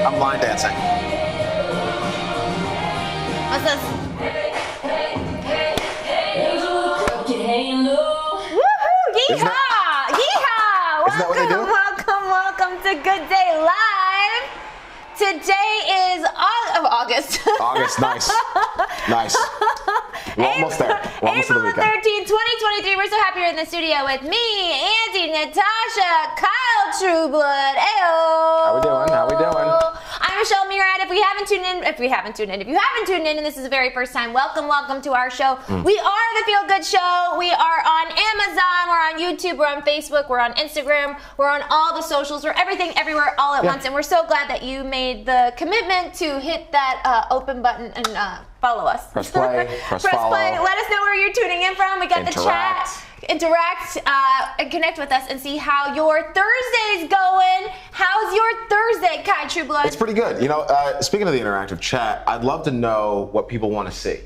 I'm line dancing. What's this? Woohoo! Yeehaw! Yeehaw! Isn't that what they do? Welcome to Good Day Live. Today is August. August, nice. Nice. We're almost there. We're almost to the April weekend. 13th, 2023. We're so happy you're in the studio with me, Andy, Natasha, Kyle Trueblood. Ayo! How we doing? How we doing? I'm Michelle Murad. If you haven't tuned in, and this is the very first time, welcome to our show. We are the Feel Good Show. We are on Amazon. We're on YouTube. We're on Facebook. We're on Instagram. We're on all the socials. We're everything, everywhere, all at once. And we're so glad that you made the commitment to hit that open button and follow us. Press play. Press follow. Play. Let us know where you're tuning in from. We got the chat. Interact and connect with us and see how your Thursday's going. How's your Thursday, Kai Trueblood? It's pretty good. You know, speaking of the interactive chat, I'd love to know what people want to see.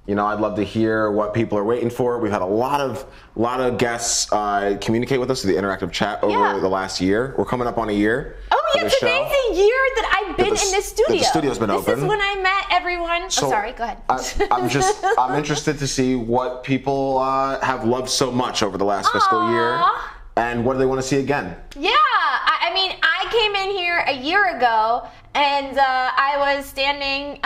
You know, I'd love to hear what people are waiting for. We've had a lot of guests communicate with us through the interactive chat over the last year. We're coming up on a year. Oh yeah, today's a year that I've been in this studio. The studio's been open. This is when I met everyone. So sorry, go ahead. I'm interested to see what people have loved so much over the last fiscal year, and what do they want to see again. Yeah, I mean, I came in here a year ago, and I was standing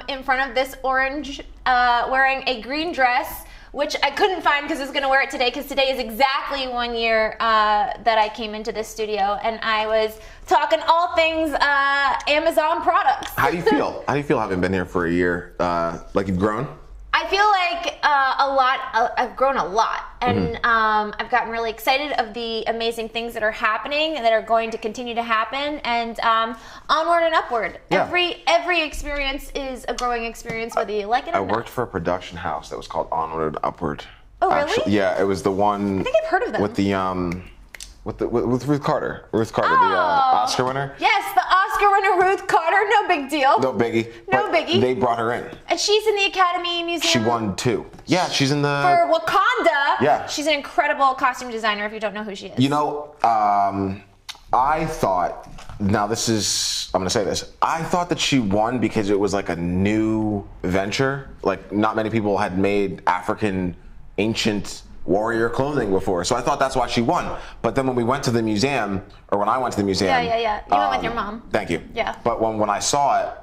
in front of this orange, wearing a green dress, which I couldn't find because I was going to wear it today, because today is exactly 1 year that I came into this studio, and I was talking all things Amazon products. How do you feel? How do you feel having been here for a year? Like you've grown? I feel like I've grown a lot, and I've gotten really excited of the amazing things that are happening and that are going to continue to happen, and onward and upward. Yeah. Every experience is a growing experience, whether you like it or not. I worked for a production house that was called Onward and Upward. Oh, really? Actually, yeah, it was the one. I think I've heard of them. With Ruth Carter. Ruth Carter, the Oscar winner. Yes, the Oscar winner Ruth Carter. No big deal. No biggie. No biggie. They brought her in. And she's in the Academy Museum. She won 2. Yeah, she's in the. For Wakanda. Yeah. She's an incredible costume designer. If you don't know who she is. You know, I thought. Now this is. I'm gonna say this. I thought that she won because it was like a new venture. Like not many people had made African ancient warrior clothing before, so I thought that's why she won. But then when we went to the museum, or when I went to the museum, yeah, you went with your mom. Thank you. Yeah. But when I saw it,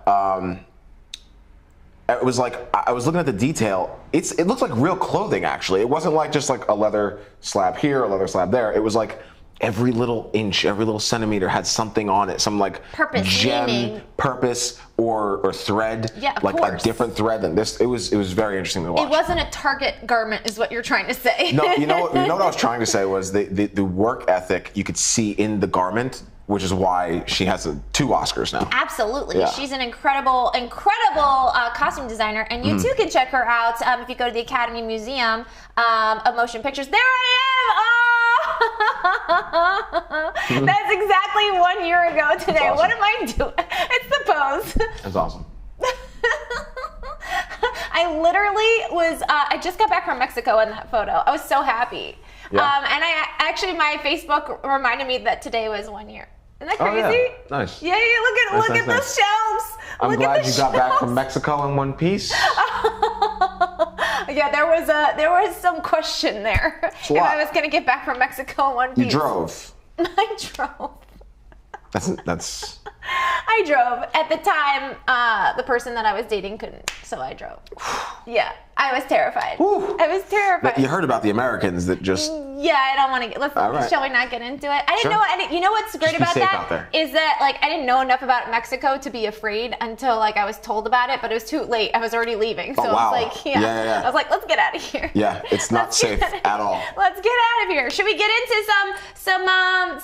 it was like I was looking at the detail. It looks like real clothing. Actually, it wasn't like just like a leather slab here, a leather slab there. It was like every little inch, every little centimeter had something on it, some like purpose, gem, meaning. Purpose, or thread. Yeah, of like course. A different thread than this. It was very interesting to watch. It wasn't a Target garment, is what you're trying to say. No, you know what I was trying to say was the work ethic you could see in the garment, which is why she has 2 Oscars now. Absolutely. Yeah. She's an incredible costume designer, and you too can check her out if you go to the Academy Museum of Motion Pictures. There I am! That's exactly 1 year ago today. Awesome. What am I doing? It's the pose. That's awesome. I literally was, I just got back from Mexico in that photo. I was so happy. Yeah. And my Facebook reminded me that today was 1 year. Isn't that Oh, crazy? yeah. Nice. Yeah, look at Nice. those shelves. I'm Look glad at the you got back from shelves. Mexico in one piece. Yeah, there was some question there if lot. I was going to get back from Mexico in one piece. You drove. I drove. That's. I drove. At the time, the person that I was dating couldn't, so I drove. Yeah, I was terrified. Whew. I was terrified. You heard about the Americans that just. Yeah, I don't want to get. All right. Shall we not get into it? I didn't Sure. know. You know what's great Just be about safe that out there. is that like I didn't know enough about Mexico to be afraid until like I was told about it, but it was too late. I was already leaving, so Oh, wow. I was like, Yeah. I was like, let's get out of here. Yeah, it's not safe at all. Let's get out of here. Should we get into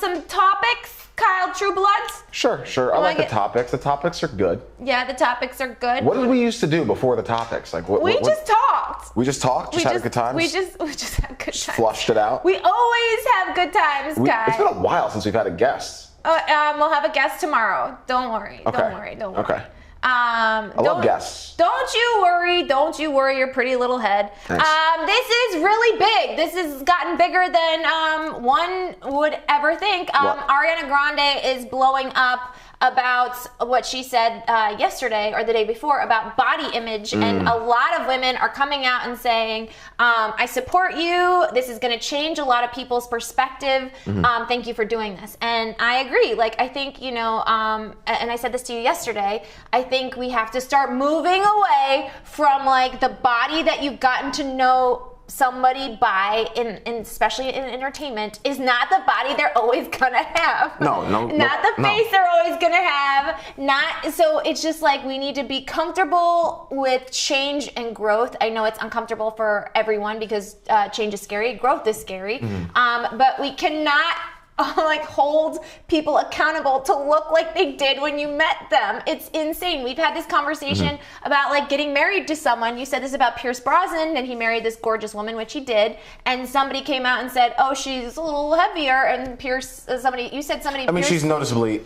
some topics? Kyle Trueblood? Sure. I like the topics. The topics are good. Yeah, the topics are good. What did we used to do before the topics? Like what? We just talked. We just talked. Just had a good time. We just had good times. Flushed it out. We always have good times, Kai. It's been a while since we've had a guest. We'll have a guest tomorrow. Don't worry. Okay. Don't worry. Okay. I love guests. Don't you worry your pretty little head. Thanks. This is really big. This has gotten bigger than one would ever think. What? Ariana Grande is blowing up about what she said yesterday or the day before about body image, and a lot of women are coming out and saying, I support you. This is going to change a lot of people's perspective. Thank you for doing this. And I agree. Like, I think, you know, and I said this to you yesterday, I think we have to start moving away from like the body that you've gotten to know somebody by, especially in entertainment, is not the body they're always gonna have. Not the face they're always gonna have. So it's just like we need to be comfortable with change and growth. I know it's uncomfortable for everyone because change is scary, growth is scary, but we cannot like hold people accountable to look like they did when you met them. It's insane. We've had this conversation about like getting married to someone. You said this about Pierce Brosnan, and he married this gorgeous woman, which he did. And somebody came out and said, "Oh, she's a little heavier." And Pierce, you said somebody. I mean, Pierce,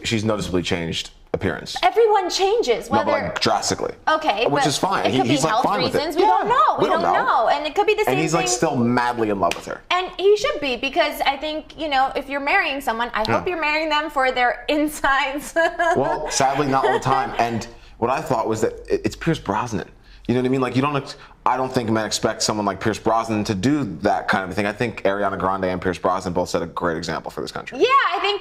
she's noticeably changed appearance. Everyone changes, whether like drastically. Okay, which is fine. It could be he's health like fine reasons. with it. We don't know. We don't know. And it could be the same And he's thing. like still madly in love with her. And he should be, because I think, you know, if you're marrying someone, I hope you're marrying them for their insides. Well, sadly, not all the time. And what I thought was that it's Pierce Brosnan. You know what I mean? Like, I don't think men expect someone like Pierce Brosnan to do that kind of thing. I think Ariana Grande and Pierce Brosnan both set a great example for this country. Yeah, I think.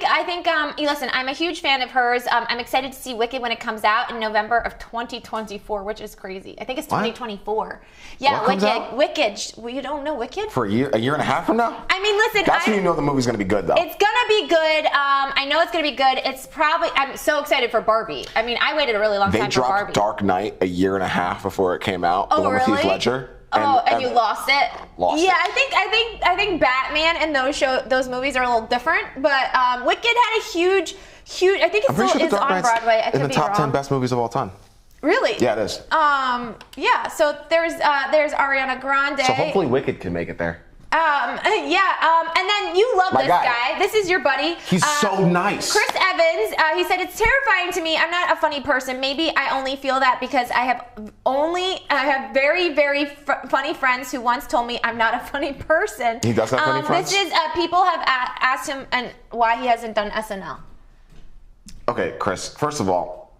Listen, I'm a huge fan of hers. I'm excited to see Wicked when it comes out in November of 2024, which is crazy. I think it's 2024. Yeah, Wicked. Well, you don't know Wicked? For a year and a half from now? I mean, listen. That's when you know the movie's going to be good, though. It's going to be good. I know it's going to be good. I'm so excited for Barbie. I mean, I waited a really long time for Barbie. They dropped Dark Knight a year and a half before it came out. Oh, the one really? with Heath Ledger. And you lost it. Yeah, I think Batman and those movies are a little different, but Wicked had a huge. I think it still is on Broadway. I could be wrong. In the top 10 best movies of all time. Really? Yeah, it is. Yeah. So there's Ariana Grande. So hopefully Wicked can make it there. And then you love this guy. This is your buddy. He's so nice. Chris Evans, he said, "It's terrifying to me. I'm not a funny person. Maybe I only feel that because I have very, very funny friends who once told me I'm not a funny person." He does have funny friends? This is, people have asked him and why he hasn't done SNL. Okay, Chris, first of all,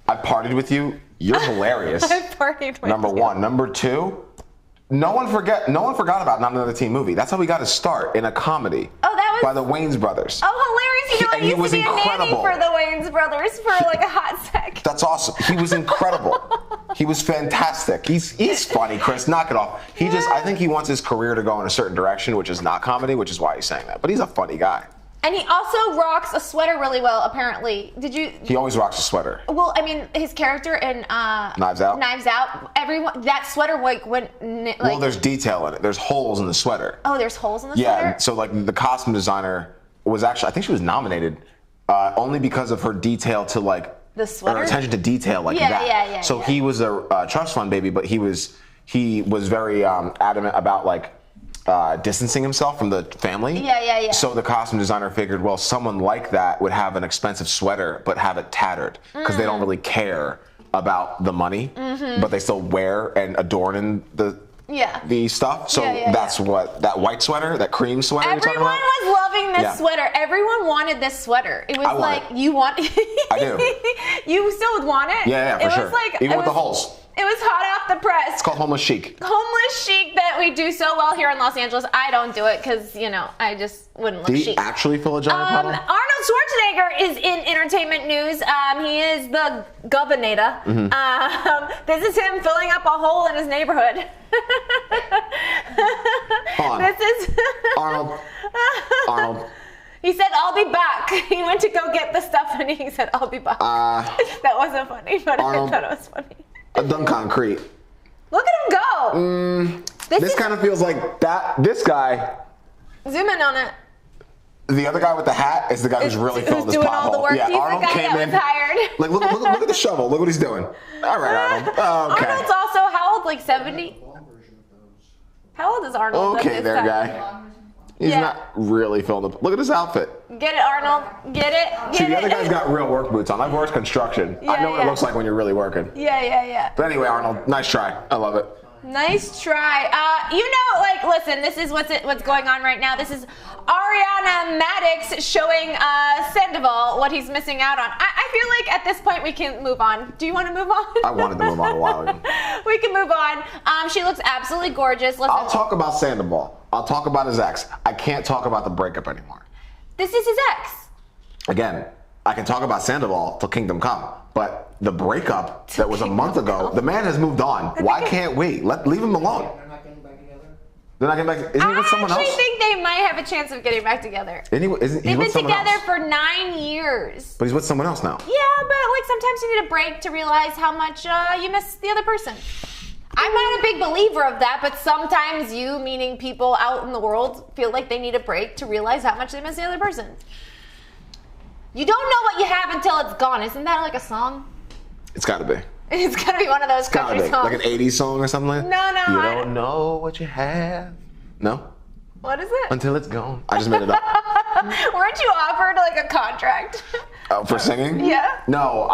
I partied with you. You're hilarious. I partied with Number you. one. Number two, no one forgot about Not Another Teen Movie. That's how we got his start in a comedy. Oh, that was by the Wayans brothers. Oh, hilarious! You know, I used to be incredible. a nanny for the Wayans brothers for like a hot sec. That's awesome. He was incredible. He was fantastic. He's funny, Chris. Knock it off. I think he wants his career to go in a certain direction, which is not comedy, which is why he's saying that. But he's a funny guy. And he also rocks a sweater really well, apparently. He always rocks a sweater. Well, I mean, his character in Knives Out. That sweater went well, there's detail in it. There's holes in the sweater. Oh, there's holes in the sweater? Yeah, so like the costume designer was actually, I think she was nominated only because of her detail to like the sweater, her attention to detail like that. Yeah. So he was a trust fund baby, but he was very adamant about like distancing himself from the family. Yeah. So the costume designer figured, well, someone like that would have an expensive sweater but have it tattered because they don't really care about the money, but they still wear and adorn in the stuff. So that's what that white sweater, that cream sweater. Everyone was loving this sweater. Everyone wanted this sweater. It was like you want. I do. You still would want it. Yeah, for sure. Was like, even with the holes. It was hot off the press. It's called homeless chic. Homeless chic that we do so well here in Los Angeles. I don't do it because, I just wouldn't look chic. Do you actually fill a giant puddle? Arnold Schwarzenegger is in entertainment news. He is the governor. This is him filling up a hole in his neighborhood. Hold on. This is Arnold. He said, "I'll be back." He went to go get the stuff and he said, "I'll be back." That wasn't funny, but Arnold, I thought it was funny. I've done concrete. Look at him go. This kind of feels like that. This guy. Zoom in on it. The other guy with the hat is the guy who's really filling this doing pothole. all the work. Yeah, He's Arnold the guy came that in. was hired. Like, look at the shovel. Look what he's doing. All right, Arnold. Okay. Arnold's also how old? Like 70? How old is Arnold? Okay, there, guy. He's not really filling the. Look at his outfit. Get it, Arnold. Get it. See, the other guy's got real work boots on. I've worked construction. I know what it looks like when you're really working. Yeah. But anyway, Arnold, nice try. I love it. Nice try. Listen, this is what's going on right now. This is Ariana Madix showing Sandoval what he's missing out on. I feel like at this point we can move on. Do you want to move on? I wanted to move on a while ago. We can move on. She looks absolutely gorgeous. Listen, I'll talk about Sandoval. I'll talk about his ex. I can't talk about the breakup anymore. this is his ex. Again, I can talk about Sandoval till Kingdom Come, but the breakup that was a month ago, the man has moved on. Why can't we? Leave him alone. They're not getting back together? They're not getting back. Isn't he with someone I else? actually think they might have a chance of getting back together. Isn't he They've with been someone together else? for 9 years. But he's with someone else now. Yeah, but like sometimes you need a break to realize how much you miss the other person. I'm not a big believer of that, but sometimes you, meaning people out in the world, feel like they need a break to realize how much they miss the other person. You don't know what you have until it's gone. Isn't that like a song? It's got to be. It's gotta be one of those Gotta country be. songs. Like an 80s song or something like that? No, You I- don't know what you have. No? What is it? Until it's gone. I just made it up. Weren't you offered like a contract? For singing? Yeah. No,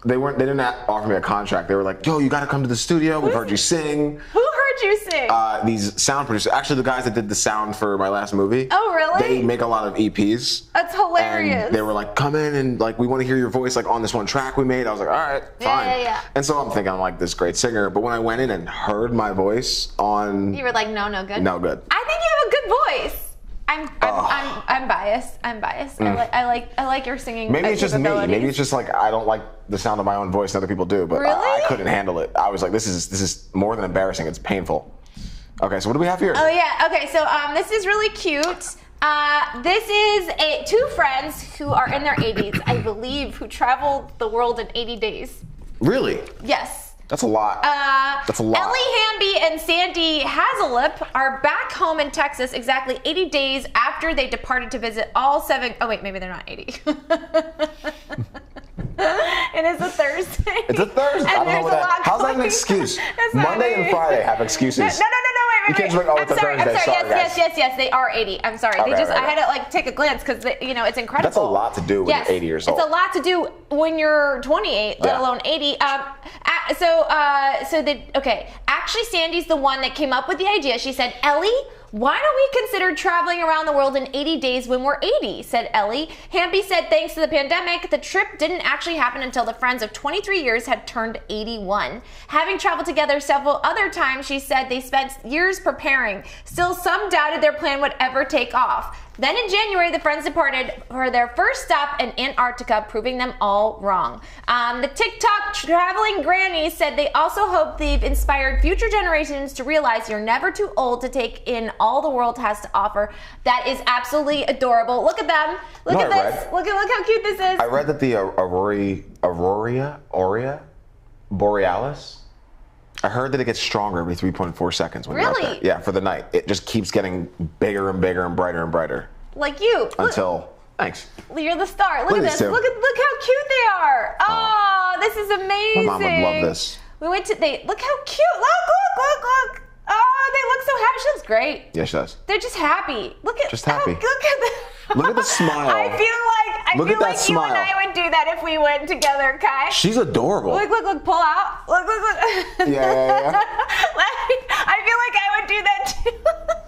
they didn't offer me a contract. They were like, yo, you gotta come to the studio. We've heard you sing. Who heard you sing? These sound producers, actually the guys that did the sound for my last movie. Oh, really? They make a lot of EPs. That's hilarious. And they were like, come in and like, we want to hear your voice like on this one track we made. I was like, all right, fine. Yeah. And so I'm thinking I'm like this great singer. But when I went in and heard my voice on You were like, no good. No Good. I think you have a good voice. I'm biased. I like your singing. Maybe it's just me. capabilities. Maybe it's just like I don't like the sound of my own voice and other people do, but I Really? couldn't handle it. I was like, this is more than embarrassing. It's painful. Okay, so what do we have here? Oh yeah. Okay. So this is really cute. This is two friends who are in their 80s, I believe, who traveled the world in 80 days. Really? Yes. That's a lot. That's a lot. Ellie Hamby and Sandy Hazelip are back home in Texas exactly 80 days after they departed to visit all 7. Oh wait, maybe they're not 80. It is a Thursday. It's a Thursday. I don't know what that. How's that an excuse? Monday and Friday have excuses. No, wait. You can't just be like, oh, it's a Thursday. Sorry, guys. Yes, they are 80. I'm sorry. Okay, I right. had to like take a glance because it's incredible. That's a lot to do when you're 80 years old. It's a lot to do when you're 28, let Yeah. alone 80. Actually, Sandy's the one that came up with the idea. She said, Ellie, why don't we consider traveling around the world in 80 days when we're 80, said Ellie. Hamby said thanks to the pandemic, the trip didn't actually happen until the friends of 23 years had turned 81. Having traveled together several other times, she said they spent years preparing. Still, some doubted their plan would ever take off. Then in January, the friends departed for their first stop in Antarctica, proving them all wrong. The TikTok traveling grannies said they also hope they've inspired future generations to realize you're never too old to take in all the world has to offer. That is absolutely adorable. Look at them. Look at this. Look how cute this is. I read that the Aurora Borealis. I heard that it gets stronger every 3.4 seconds when you're up Really? there. Yeah, for the night. It just keeps getting bigger and bigger and brighter and brighter Like you. until. Thanks. You're the star. Look Look at at this. these two. Look how cute they are. Oh, this is amazing. My mom would love this. We went to look how cute. Look. Oh, they look so happy. She looks great. Yeah, she does. They're just happy. Look at Just happy. Look at the Look at the smile. I feel Look at that like you and smile. I would do that if we went together, Kai. She's adorable. Look, pull out. Look. Yeah. I feel like I would do that too.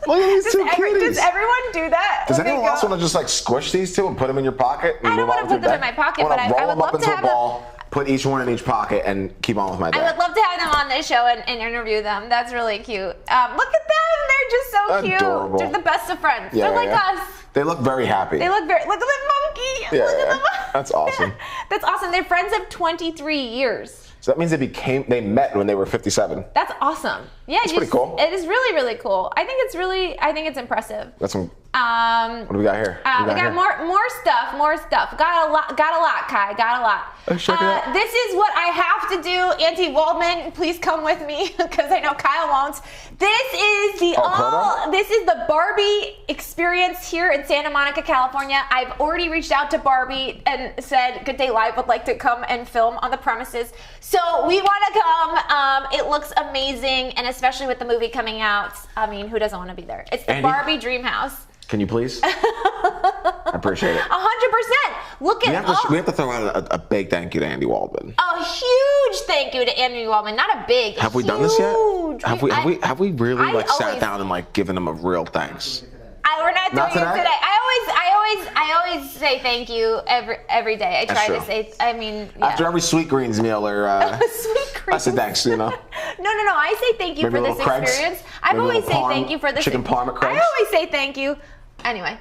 Look at these two Does cuties. everyone do that? Does when they anyone else go- want to just like squish these two and put them in your pocket? And I don't move on wanna with your put them in day? my pocket, wanna but I roll would them love up to into a have them- ball, put each one in each pocket, and keep on with my day. I would love to have them on this show and interview them. That's really cute. Look at them. They're just so cute. Adorable. They're the best of friends. Yeah, They're like yeah. us. They look very happy. They look very. Look at the monkey. Yeah, Look at yeah. them. That's awesome. That's awesome. They're friends of 23 years. So that means they met when they were 57. That's awesome. Yeah, That's pretty cool. It is really, really cool. I think it's impressive. That's some. What do we got here? We got more stuff. Got a lot, Kai. Got a lot. Oh, check it out. This is what I have to do. Auntie Waldman, please come with me because I know Kyle won't. This is the Barbie experience here in Santa Monica, California. I've already reached out to Barbie and said Good Day Live would like to come and film on the premises. So we want to come. It looks amazing, and especially with the movie coming out. I mean, who doesn't want to be there? It's the Andy? Barbie Dream House. Can you please? I appreciate it. 100%. Look at We have to throw out a big thank you to Andy Waldman. a huge thank you to Andy Waldman. Not a big. Have we done this yet? huge. Have we really I like sat always- down and like given him a real thanks? We're not doing Not it today? today. I always say thank you every day. I try true. to say. I mean, yeah. After every Sweet Greens meal or Sweet I say thanks, you know. No. I say thank you Maybe for a this little Craig's. experience. I've Maybe a always little say thank you for this. chicken parm at Craig's. I always say thank you. Anyway,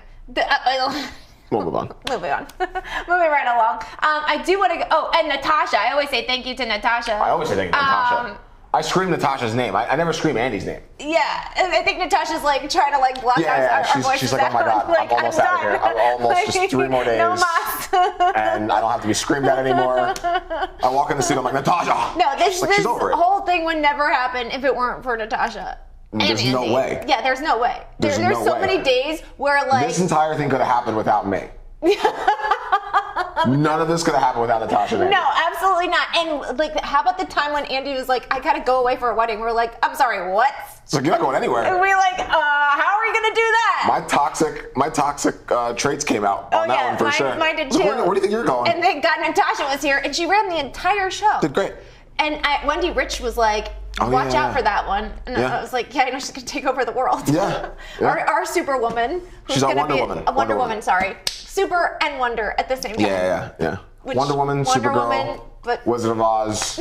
We'll move on. moving on. Moving right along. I do want to go. Oh, and Natasha. I always say thank you to Natasha. I always say thank you to Natasha. I scream Natasha's name. I never scream Andy's name. Yeah, and I think Natasha's like trying to like block our voices She's like, oh my God, like, I'm almost out of here. I'm almost just 3 more days. No mas. And I don't have to be screamed at anymore. I walk in the studio, I'm like, Natasha. No, this she's over it. whole thing would never happen if it weren't for Natasha. There's no way. Yeah, there's no way. There's no so way. many days where like This entire thing could have happened without me. None of this could have happened without Natasha. No, absolutely not. And like, how about the time when Andy was like, I gotta go away for a wedding? We're like, I'm sorry, what? It's like, you're not going anywhere. And we're like, how are we gonna do that? My toxic traits came out on that one for sure. Mine did So too. where do you think you're going? And thank God Natasha was here, and she ran the entire show. Did great. And Wendy Rich was like, watch out for that one. And I was like, yeah, I know she's going to take over the world. Yeah. Our Superwoman. Who's She's our gonna Wonder be Woman. A Wonder Woman, sorry. Super and Wonder at the same time. Yeah. Which- Wonder Woman, Wonder Supergirl, Woman, but- Wizard of Oz,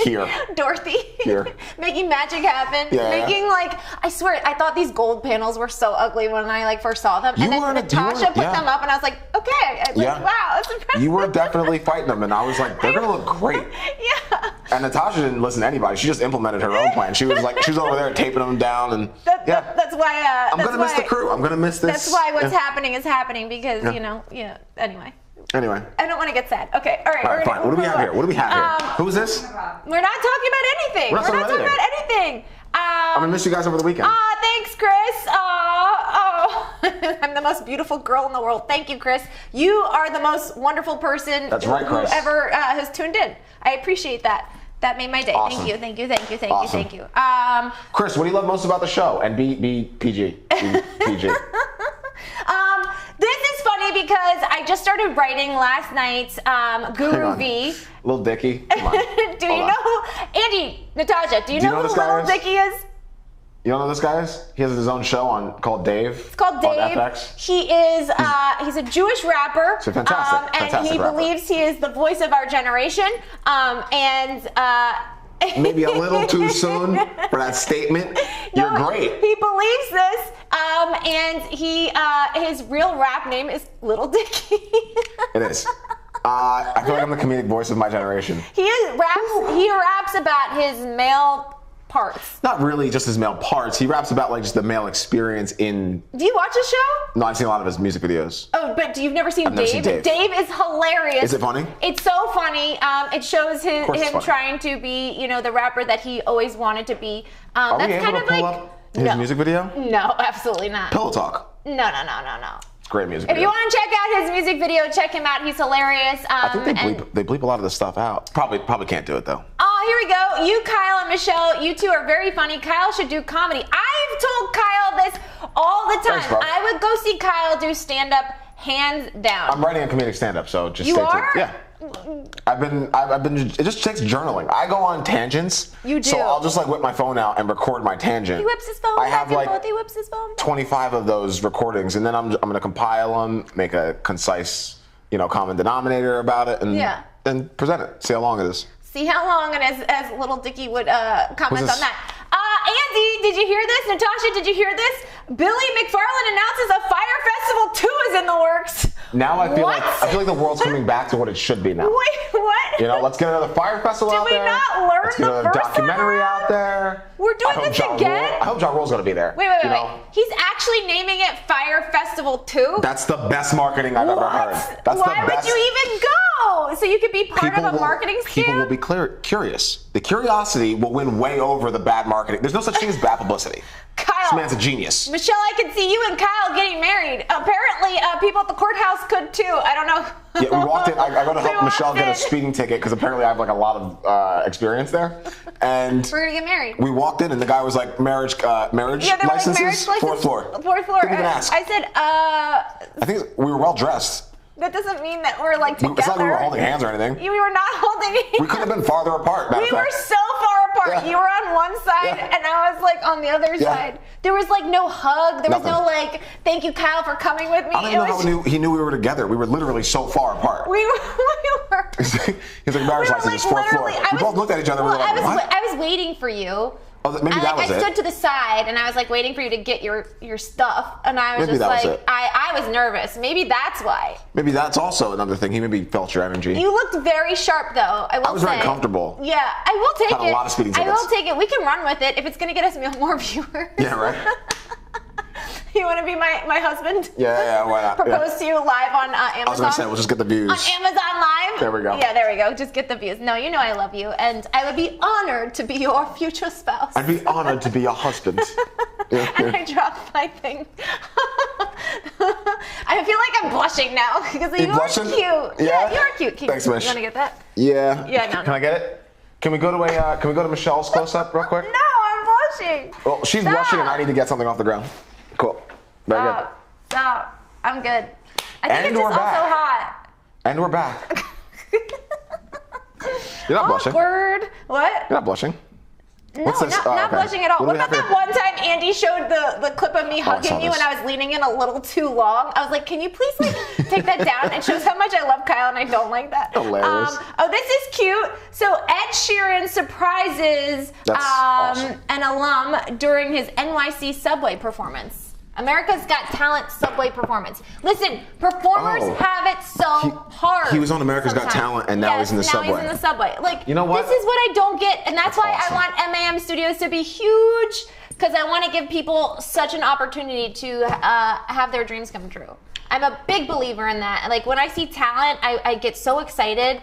here. Dorothy. Here. Making magic happen. Yeah. Making like, I swear, I thought these gold panels were so ugly when I like first saw them. And then Natasha put them up and I was like, okay. Wow, that's impressive. You were definitely fighting them and I was like, they're going to look great. Yeah. And Natasha didn't listen to anybody. She just implemented her own plan. She was like, she was over there taping them down and That's why. I'm going to miss the crew. I'm going to miss this. That's why what's happening is happening because, Anyway. I don't want to get sad. Okay, all right. Fine. What do we have here? Who's this? We're not talking about anything. We're not talking about anything. I'm going to miss you guys over the weekend. Thanks, Chris. I'm the most beautiful girl in the world. Thank you, Chris. You are the most wonderful person who ever has tuned in. I appreciate that. That made my day. Awesome. Thank you. Awesome. Chris, what do you love most about the show? And be PG. Be PG. This is funny because I just started writing last night's Guru V. Lil Dicky. Come on. Do you know Andy, Natasha? Do you know who Lil Dicky is? You don't know this guy is? He has his own show called Dave. It's called Dave. On FX. He is he's a Jewish rapper. He's a fantastic and he believes he is the voice of our generation. Maybe a little too soon for that statement. You're great. He believes this, and his real rap name is Little Dicky. It is. I feel like I'm the comedic voice of my generation. He raps about his male parts. Not really just his male parts. He raps about like just the male experience in. Do you watch his show? No, I've seen a lot of his music videos. Oh, but you've never seen I've never Dave? seen Dave. Dave is hilarious. Is it funny? It's so funny. It shows him funny. trying to be, the rapper that he always wanted to be. Are that's we able kind to of pull like up his music video? No, absolutely not. Pillow Talk. No. Great music If video. you want to check out his music video, check him out. He's hilarious. I think they bleep a lot of this stuff out. Probably can't do it though. Oh, here we go. You, Kyle, and Michelle, you two are very funny. Kyle should do comedy. I've told Kyle this all the time. Thanks, bro. I would go see Kyle do stand-up hands down. I'm writing a comedic stand-up, so just You stay are? tuned. Yeah. I've been. It just takes journaling. I go on tangents. You do. So I'll just like whip my phone out and record my tangent. He whips his phone I have like he whips his phone. 25 of those recordings, and then I'm gonna compile them, make a concise, common denominator about it, and then present it. See how long it is. See how long, and as Little Dicky would comment on that. Andy, did you hear this? Natasha, did you hear this? Billy McFarland announces a Fire Festival 2 is in the works. Now I feel like the world's coming back to what it should be now. Wait, what? Let's get another Fire Festival out there. Did we not learn Let's get the another first documentary one? out there. We're doing this again? I hope Ja Rule's gonna be there. Wait. He's actually naming it Fire Festival 2? That's the best marketing I've ever heard. That's Why the best. would you even go? So you could be part of a marketing scam? People will be curious. The curiosity will win way over the bad marketing. There's no such thing as bad publicity. Kyle. This man's a genius. Michelle, I can see you and Kyle getting married. Apparently, people at the courthouse could too. I don't know. Yeah, we walked in. I got to help Michelle get a in. speeding ticket because apparently I have like a lot of experience there. And We're gonna get married. we walked in and the guy was like, marriage Yeah, they're licenses, like marriage license. fourth floor. Fourth floor. Didn't even ask. I said, I think we were well dressed. that doesn't mean that we're like together. It's not like we were holding hands or anything. We were not holding hands. We could have been farther apart. We were so far apart. Yeah. You were on one side, Yeah. and I was like on the other Yeah. side. There was like no hug. There was Nothing. no like, thank you, Kyle, for coming with me. I don't even know how he knew we were together. We were literally so far apart. We were. He's like, marriage We were, license like, is fourth floor. literally- We both looked at each other and we were like, what? I was waiting for you. Oh, maybe And that like was I stood it. to the side and I was like waiting for you to get your stuff, and I was Maybe just that was like it. I was nervous. Maybe that's why. Maybe that's also another thing. He maybe felt your energy. You looked very sharp though. I will I was very say. comfortable. Yeah, I will take Had it. a lot of speeding I will tickets. take it. We can run with it if it's gonna get us more viewers. Yeah, right? You want to be my husband? Yeah, why not? Propose Yeah. to you live on Amazon. I was going to say, we'll just get the views. on Amazon Live. There we go. Yeah, there we go. Just get the views. No, you know I love you, and I would be honored to be your future spouse. I'd be honored to be your husband. Yeah, And yeah. I dropped my thing. I feel like I'm blushing now because you are blushing? cute. Yeah? you are cute. Thanks, You Mish. want to get that? Yeah. Yeah, no, Can no. I get it? Can we go to Michelle's close-up real quick? No, I'm blushing. Well, she's Stop. blushing and I need to get something off the ground. Cool. Very good. Stop. I'm good. I think And it's we're just back. also hot. And we're back. You're not blushing. Awkward. What? You're not blushing. No, What's this? not, Oh, not okay. blushing at all. What do What we about have that one time Andy showed the clip of me saw hugging you this. and I was leaning in a little too long? I was like, can you please like take that down? It shows how much I love Kyle and I don't like that. Hilarious. Oh, this is cute. So Ed Sheeran surprises That's awesome. an alum during his NYC Subway performance. America's Got Talent Subway performance. Listen, performers Oh. have it so hard. he was on America's Got sometimes. Talent, and now Yes, he's in the now Subway. He's in the Subway. Like, You know what? This is what I don't get, and that's why awesome. I want MAM Studios to be huge, because I want to give people such an opportunity to have their dreams come true. I'm a big believer in that. Like when I see talent, I get so excited.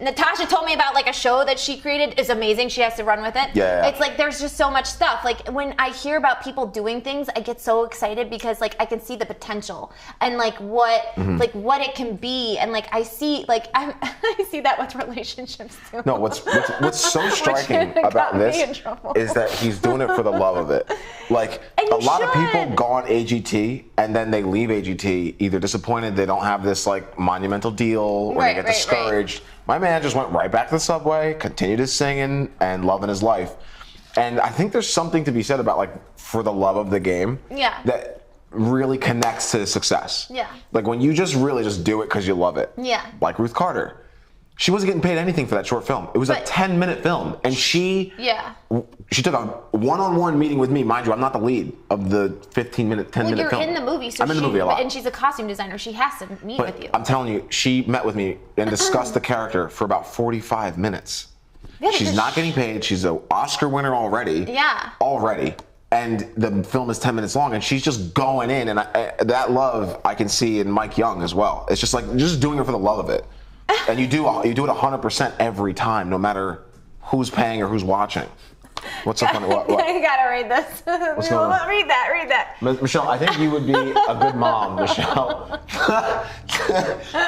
Natasha told me about like a show that she created is amazing. She has to run with it. Yeah. It's like there's just so much stuff. Like when I hear about people doing things, I get so excited because like I can see the potential and like what it can be, and like I see like I see that with relationships too. No, what's so striking got about me this in trouble. is that he's doing it for the love of it. Like And a you lot of people should. go on AGT and then they leave AGT either disappointed they don't have this like monumental deal or Right, they get right, discouraged. My man just went right back to the Subway, continued his singing and loving his life. And I think there's something to be said about like for the love of the game. Yeah. That really connects to success. Yeah. Like when you just really just do it because you love it. Yeah. Like Ruth Carter. She wasn't getting paid anything for that short film. It was a But- 10-minute film, and she took a one-on-one meeting with me. Mind you, I'm not the lead of the 15-minute, 10-minute Well, you're film. in the movie, so I'm in the movie a lot. and she's a costume designer. She has to meet But with you. I'm telling you, she met with me and discussed the character for about 45 minutes. Yeah, She's because not getting paid. She's an Oscar winner already. Yeah. Already. And the film is 10 minutes long, and she's just going in, and that love I can see in Mike Young as well. It's just like just doing it for the love of it, and you do it 100% every time, no matter who's paying or who's watching. What's so funny? What? I gotta read this. What's going on? Read that. Michelle, I think you would be a good mom, Michelle.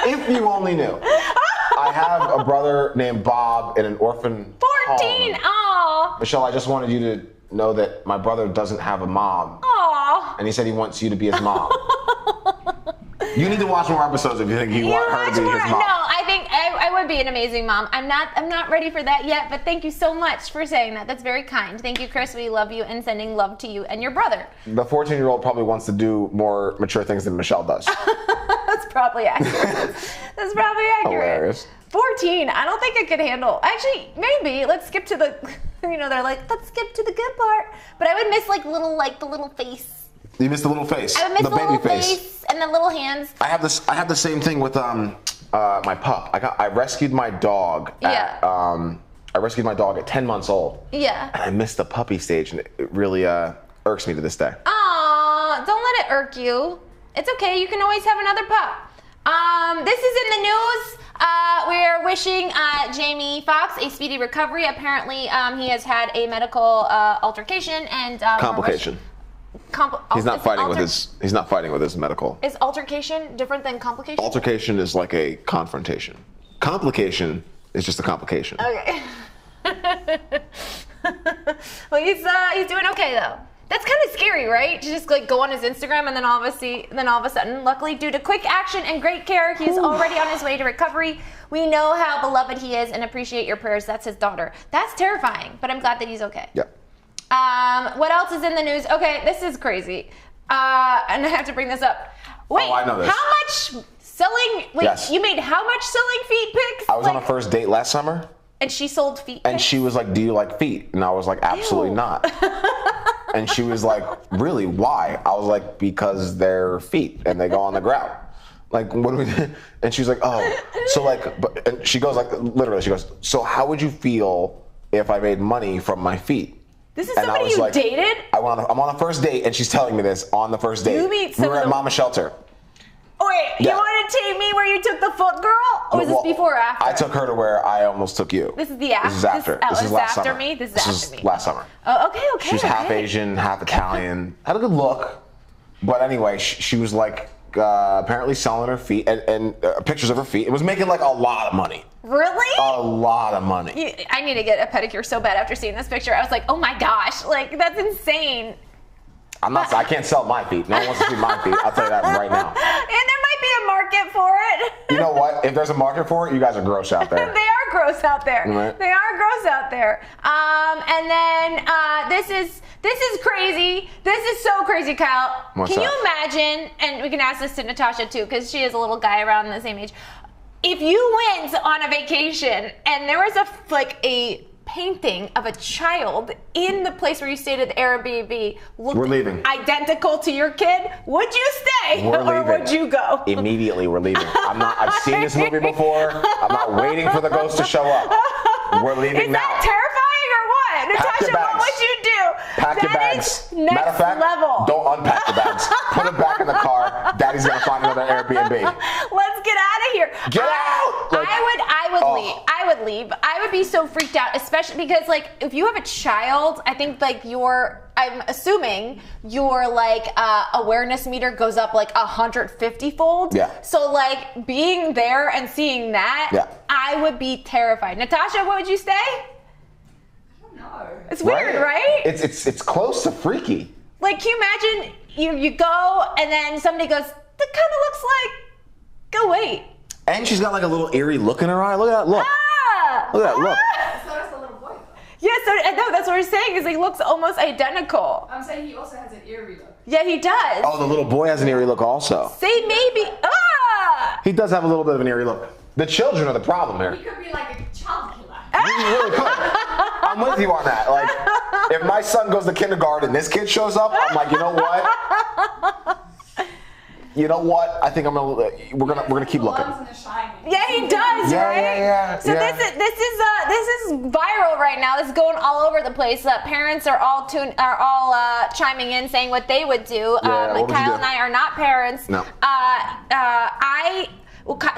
If you only knew. I have a brother named Bob in an orphan 14. home. Aw. Michelle, I just wanted you to know that my brother doesn't have a mom. Aw. And he said he wants you to be his mom. You need to watch more episodes if you think you want her to be his mom. No, I think I would be an amazing mom. I'm not ready for that yet, but thank you so much for saying that. That's very kind. Thank you, Chris. We love you and sending love to you and your brother. The 14-year-old probably wants to do more mature things than Michelle does. That's probably accurate. That's probably accurate. Hilarious. 14. I don't think I could handle. Actually, maybe. Let's skip to the. They're like, let's skip to the good part. But I would miss the little face. You missed the little face. I would miss the baby little face and the little hands. I have the same thing with my pup. I rescued my dog. Yeah. I rescued my dog at 10 months old. Yeah. And I missed the puppy stage, and it really irks me to this day. Aw, don't let it irk you. It's okay. You can always have another pup. This is in the news. We're wishing Jamie Foxx a speedy recovery. Apparently, he has had a medical altercation and Complication. He's not fighting with his medical. Is altercation different than complication? Altercation is like a confrontation. Complication is just a complication. Okay. Well, he's doing okay though. That's kind of scary, right? To just like go on his Instagram and then all of a sudden, luckily due to quick action and great care, he is already on his way to recovery. We know how beloved he is and appreciate your prayers. That's his daughter. That's terrifying, but I'm glad that he's okay. Yep. What else is in the news? Okay, this is crazy. And I have to bring this up. Wait, I know this. How much selling? Wait, Yes. You made how much selling feet pics? I was on a first date last summer. And she sold feet And pics? she was like, do you like feet? And I was like, absolutely Ew. not. And she was like, really, why? I was like, because they're feet and they go on the ground. Like, what do we do? And she's like, oh, so like, but, and she goes like, literally, she goes, so how would you feel if I made money from my feet? This is And I somebody was you like, dated? I'm on a first date and she's telling me this on the first date. You meet some we were of at the- Mama Shelter. Oh, wait, Yeah. you want to take me where you took the foot girl? Or was Well, this before or after? I took her to where I almost took you. This is the after. This is after. This is last after summer. me. This is after me. Last summer. Oh, okay. She's half Asian, half Italian. Had a good look. But anyway, she was like apparently selling her feet and pictures of her feet. It was making like a lot of money. Really? A lot of money. I need to get a pedicure so bad after seeing this picture. I was like, oh my gosh, like that's insane. I can't sell my feet. No one wants to see my feet. I'll tell you that right now. And there might be a market for it. You know what? If there's a market for it, you guys are gross out there. They are gross out there. Right. They are gross out there. And then this is crazy. This is so crazy, Kyle. What's Can you that? imagine? And we can ask this to Natasha too, because she is a little guy around the same age. If you went on a vacation and there was a painting of a child in the place where you stayed at the Airbnb, looked We're leaving. identical to your kid, would you stay We're or leaving. would you go? Immediately, we're leaving. I've seen this movie before. I'm not waiting for the ghost to show up. We're leaving Is now. that terrifying or what? Pack your Natasha, what bags. would you do? Pack your That bags. is next Matter of fact, level. don't unpack the bags. Put it back in the car. Daddy's gonna find another Airbnb. Let's get out of here. Get out! Like, I would oh. leave. I would leave. I would be so freaked out, especially because like if you have a child, I think like I'm assuming your like awareness meter goes up like 150 fold. Yeah. So like being there and seeing that, Yeah. I would be terrified. Natasha, what would you say? No. It's weird, right? It's close to freaky. Like, can you imagine you go and then somebody goes, that kind of looks like, go wait. And she's got like a little eerie look in her eye. Look at that look. Ah! Look at that look. Ah! So that's the little boy though. Yeah, so I know that's what we're saying is he looks almost identical. I'm saying he also has an eerie look. Yeah, he does. Oh, the little boy has an eerie look also. Say maybe. Ah! He does have a little bit of an eerie look. The children are the problem He here. could be like a child killer. He really could. I'm with you on that. Like, if my son goes to kindergarten, this kid shows up, I'm like, you know what? You know what? I think we're gonna keep looking. Belongs in The Shining. Yeah, he does, Yeah, right? yeah. So this is viral right now. This is going all over the place. Parents are all chiming in saying what they would do. Yeah, what would you Kyle do? and I are not parents. No.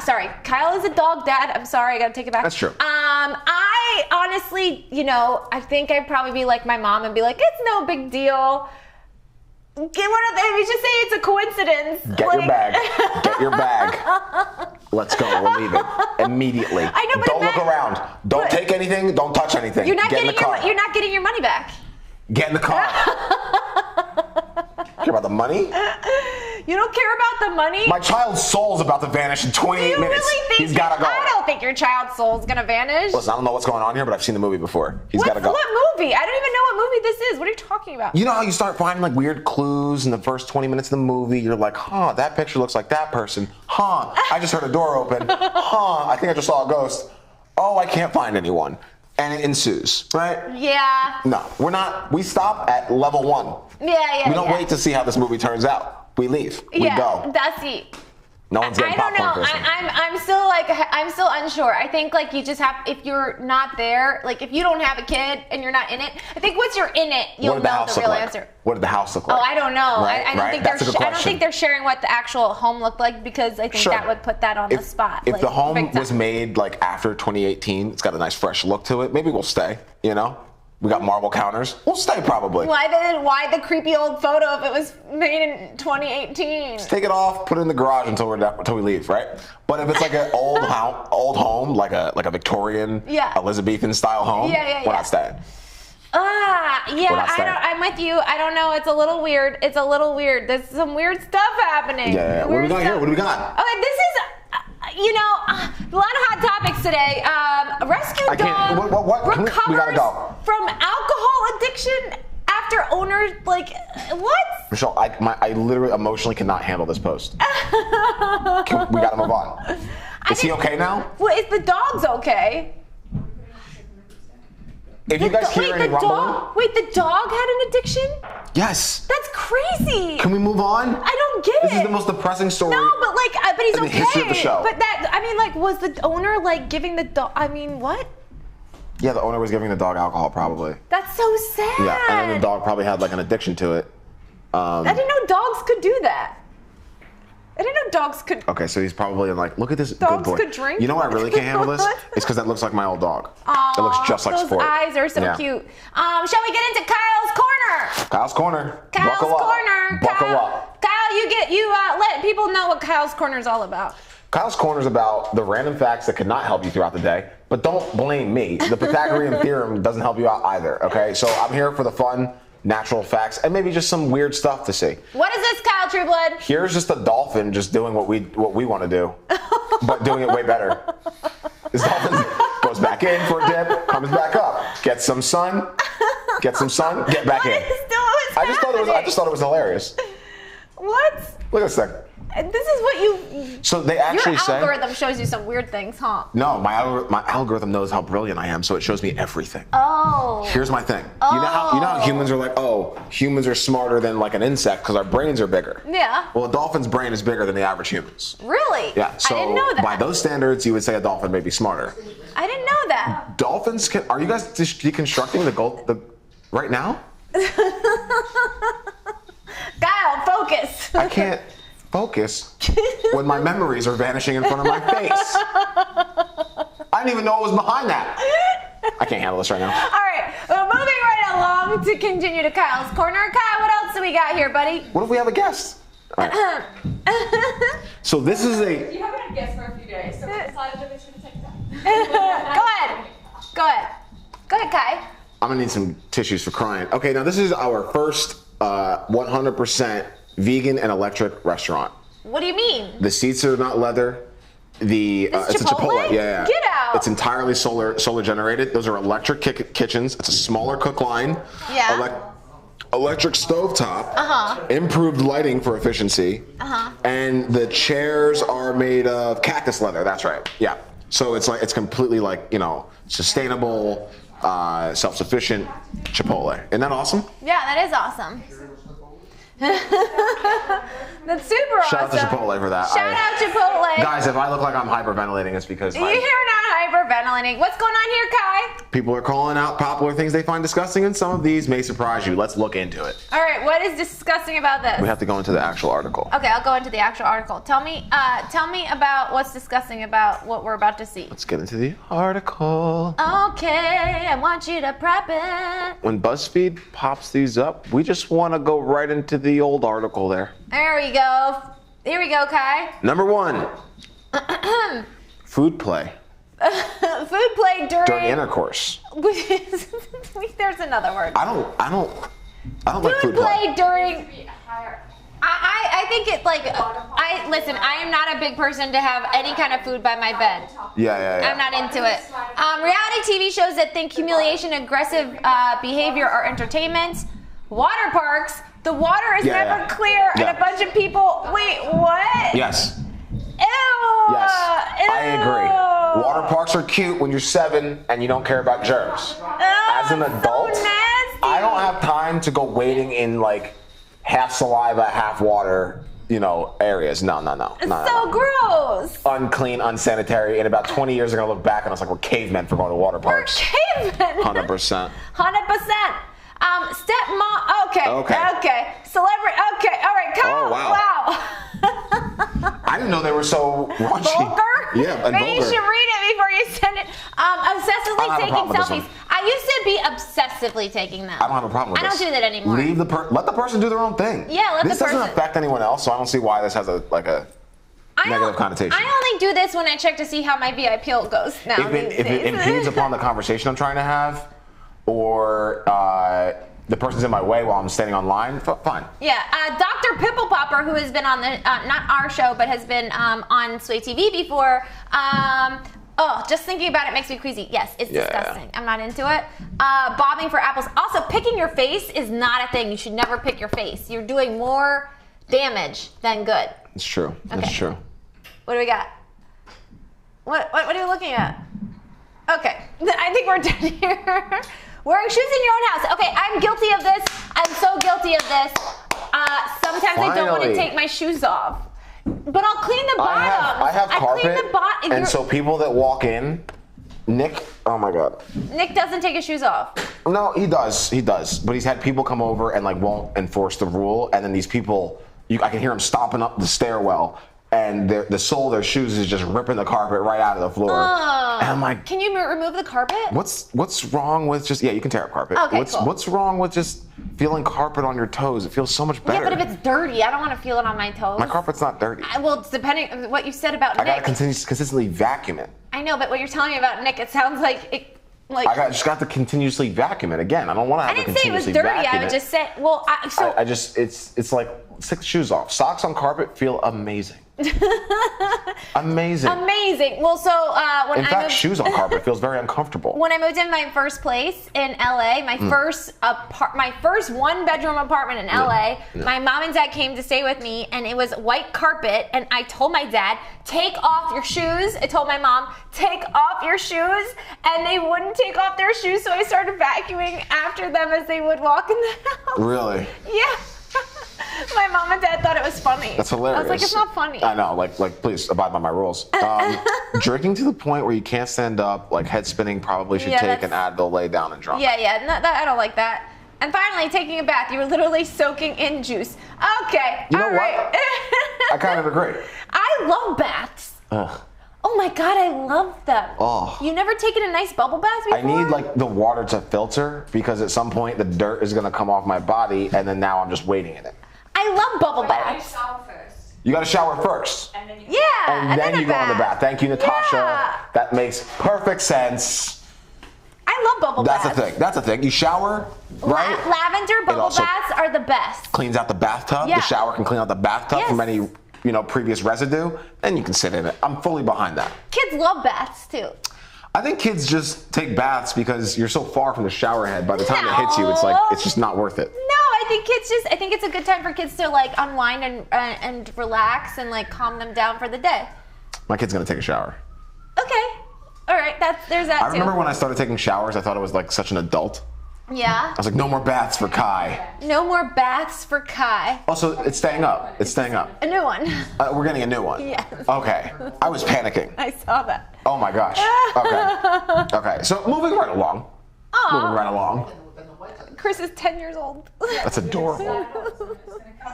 Sorry, Kyle is a dog dad. I'm sorry, I gotta take it back. That's true. I honestly, I think I'd probably be like my mom and be like, it's no big deal. We just say it's a coincidence. Get your bag. Get your bag. Let's go. We're leaving immediatally. I know, but don't look around. Don't take anything. Don't touch anything. You're not Get in the car. you're not getting your money back. Get in the car. Care about the money? You don't care about the money? My child's soul's about to vanish in 28 you minutes. really think He's gotta go. I don't think your child's soul's gonna vanish. Listen, I don't know what's going on here, but I've seen the movie before. He's gotta go. What movie? I don't even know what movie this is. What are you talking about? You know how you start finding like weird clues in the first 20 minutes of the movie? You're like, huh, that picture looks like that person. Huh, I just heard a door open. Huh, I think I just saw a ghost. Oh, I can't find anyone. And it ensues, right? Yeah. No, we're not. We stop at level 1. Yeah. We don't wait to see how this movie turns out. We leave. We go. That's it. No one's I getting don't popcorn know. for this one. I'm still unsure. I think like you just have, if you're not there, like if you don't have a kid and you're not in it, I think once you're in it, you'll What did the know house the look real like? answer. What did the house look like? Oh, I don't know. Right, I don't right? think That's a good I don't question. think they're sharing what the actual home looked like because I think Sure. that would put that on the spot. If like, the home big time. was made like after 2018, it's got a nice fresh look to it. Maybe we'll stay. You know, we got marble counters. We'll stay probably. Why the creepy old photo if it was made in 2018? Take it off, put it in the garage until we leave, right? But if it's like an old home, like a Victorian, Yeah. Elizabethan style home, Yeah. we're not staying. Yeah, We're not staying. I'm with you. I don't know. It's a little weird. There's some weird stuff happening. Yeah. What do we got here? What do we got? Okay, this is, a lot of hot topics today. Rescue I can't- dog what? recovers We gotta go. from alcohol addiction after owners, what? Michelle, I literally emotionally cannot handle this post. We gotta move on. Is he okay now? Well, is the dog's okay? If you guys hear any rumbling, The dog had an addiction? yes. That's crazy. Can we move on? I don't get This it. is the most depressing story. No, but he's in the okay. history of the show. But was the owner giving the dog? What? Yeah, the owner was giving the dog alcohol, probably. That's so sad. Yeah, and then the dog probably had an addiction to it. I didn't know dogs could do that. I didn't know dogs could. Okay, so he's probably look at this Dogs good boy. could drink? You know why I really can't handle this? It's because that looks like my old dog. It looks just like those Sport. eyes are so Yeah. cute. Shall we get into Kyle's corner? Kyle's corner. Kyle's Buckle up. corner. Buckle Kyle, up. Kyle, you let people know what Kyle's corner is all about. Kyle's corner is about the random facts that could not help you throughout the day, but don't blame me. The Pythagorean theorem doesn't help you out either. Okay, so I'm here for the fun, natural facts, and maybe just some weird stuff to see. What is this, Kyle Trueblood? Here's just a dolphin just doing what we want to do, but doing it way better. This dolphin goes back in for a dip, comes back up, gets some sun, get back in. I just thought it was hilarious. What? Look at this thing. This is what you. So they actually Your say. algorithm shows you some weird things, huh? No, my algorithm knows how brilliant I am, so it shows me everything. Oh. Here's my thing. You know how humans are humans are smarter than an insect because our brains are bigger. Yeah. Well, a dolphin's brain is bigger than the average human's. Really? Yeah. So I didn't know that. by those standards, you would say a dolphin may be smarter. I didn't know that. Dolphins can. Are you guys deconstructing the right now? Kyle, focus. I can't focus when my memories are vanishing in front of my face. I didn't even know what was behind that. I can't handle this right now. All right, well, moving right along to continue to Kyle's corner. Kyle, what else do we got here, buddy? What if we have a guest? All right. So this is a. You haven't had guests for a few days, so we decided that we should take that. Go ahead, Kai. I'm gonna need some tissues for crying. Okay, now this is our first 100% vegan and electric restaurant. What do you mean? The seats are not leather. It's a Chipotle. Yeah. Get out. It's entirely solar generated. Those are electric kitchens. It's a smaller cook line. Yeah. Electric stovetop. Improved lighting for efficiency. And the chairs are made of cactus leather. That's right. Yeah. So it's completely sustainable, self-sufficient Chipotle. Isn't that awesome? Yeah, that is awesome. That's super awesome. Shout out to Chipotle for that. Shout out Chipotle. Guys, if I look like I'm hyperventilating, it's because You're not hyperventilating. What's going on here, Kai? people are calling out popular things they find disgusting, and some of these may surprise you. Let's look into it. All right, what is disgusting about this? We have to go into the actual article. Okay, I'll go into the actual article. Tell me about what's disgusting about what we're about to see. Let's get into the article. Okay, I want you to prep it. When BuzzFeed pops these up, we just want to go right into the old article there. There we go. Here we go, Kai. Number 1. Food play Food play during intercourse. There's another word. I don't like Food food play. play during. I think it listen. I am not a big person to have any kind of food by my bed. Yeah. I'm not into it. Reality TV shows that think humiliation, aggressive behavior are entertainment. Water parks. The water is never clear, and a bunch of people. Wait, what? Yes. Ew. Yes. Ew. I agree. Water parks are cute when you're 7 and you don't care about germs. As an adult, so nasty. I don't have time to go wading in half saliva, half water, areas. No. It's so gross. Unclean, unsanitary. In about 20 years, they're gonna look back and it's like we're cavemen for going to water We're parks. cavemen. 100%. 100%. Stepmom. Okay. Celebrity. Okay. All right. Kyle. Oh, wow. I didn't know they were so raunchy. Vulgar? Yeah, and Maybe you vulgar. should read it before you send it. I Obsessively don't have a taking problem with this selfies. one. I used to be obsessively taking them. I don't have a problem with I don't this. do that anymore. Let the person do their own thing. Yeah, let this the doesn't person- affect anyone else, so I don't see why this has a negative connotation. I only do this when I check to see how my VIP goes now. If it impedes upon the conversation I'm trying to have, or the person's in my way while I'm standing on line, fine. Yeah, Dr. Pimple Popper, who has been on the, not our show, but has been on Sway TV before. Just thinking about it makes me queasy. Yes, it's disgusting. I'm not into it. Bobbing for apples. Also, picking your face is not a thing. You should never pick your face. You're doing more damage than good. It's true. Okay. It's true. What do we got? What are you looking at? Okay, I think we're done here. Wearing shoes in your own house. Okay, I'm guilty of this. I'm so guilty of this. Sometimes I don't want to Finally. take my shoes off. But I'll clean the bottoms. I have carpet, clean the bottom. and so people that walk in, Nick, oh my God. Nick doesn't take his shoes off. No, he does. But he's had people come over and like won't enforce the rule, and then these people, I can hear them stomping up the stairwell, and the sole of their shoes is just ripping the carpet right out of the floor. And I'm like, Can you remove the carpet? what's wrong with just, you can tear up carpet. Okay, cool. What's wrong with just feeling carpet on your toes? It feels so much better. Yeah, but if it's dirty, I don't want to feel it on my toes. My carpet's not dirty. Well, it's depending on what you said about I Nick. gotta consistently vacuum it. I know, but what you're telling me about Nick, it sounds like it. Like just got to continuously vacuum it again. I don't want to have I to didn't say it was continuously dirty. vacuum I would it. just say, well, I just it's like take the shoes off. Socks on carpet feel amazing. Amazing. Amazing. Well, so when In I fact, moved, shoes on carpet feels very uncomfortable. when I moved in my first place in LA, my first one-bedroom apartment in LA, my mom and dad came to stay with me, and it was white carpet. And I told my dad, "Take off your shoes." I told my mom, "Take off your shoes," and they wouldn't take off their shoes. So I started vacuuming after them as they would walk in the house. Really? Yeah. My mom and dad thought it was funny. That's hilarious. I was like, it's not funny. I know, like please abide by my rules. Drinking to the point where you can't stand up, like head spinning, probably should Yeah, take an that's- Advil, lay down, and drunk. Yeah, no, I don't like that. And finally, taking a bath. You were literally soaking in juice. Okay, You know all what? right. I kind of agree. I love baths. Ugh. Oh my God, I love them. Oh. You never taken a nice bubble bath before? I need like the water to filter because at some point the dirt is gonna come off my body, and then now I'm just waiting in it. I love bubble You baths. shower first. You gotta shower first. And then you Yeah, And then you go in the bath. Thank you, Natasha. Yeah. That makes perfect sense. I love bubble That's baths. the thing. That's the thing. You shower, right? Lavender bubble also- baths are the best. Cleans out the bathtub. Yeah. The shower can clean out the bathtub Yes. from any previous residue. Then you can sit in it. I'm fully behind that. Kids love baths too. I think kids just take baths because you're so far from the shower head. By the time it hits you, it's like No. it's just not worth it. No, I think it's a good time for kids to like unwind and relax and like calm them down for the day. My kid's gonna take a shower. Okay. All right, there's that I too. remember when I started taking showers, I thought it was like such an adult. Yeah. I was like, no more baths for Kai. No more baths for Kai. Also, it's staying up. It's staying up. A new one. We're getting a new one. Yes. Okay. I was panicking. I saw that. Oh my gosh. Okay. Okay. So moving right along. Moving right along. Chris is 10 years old. That's adorable.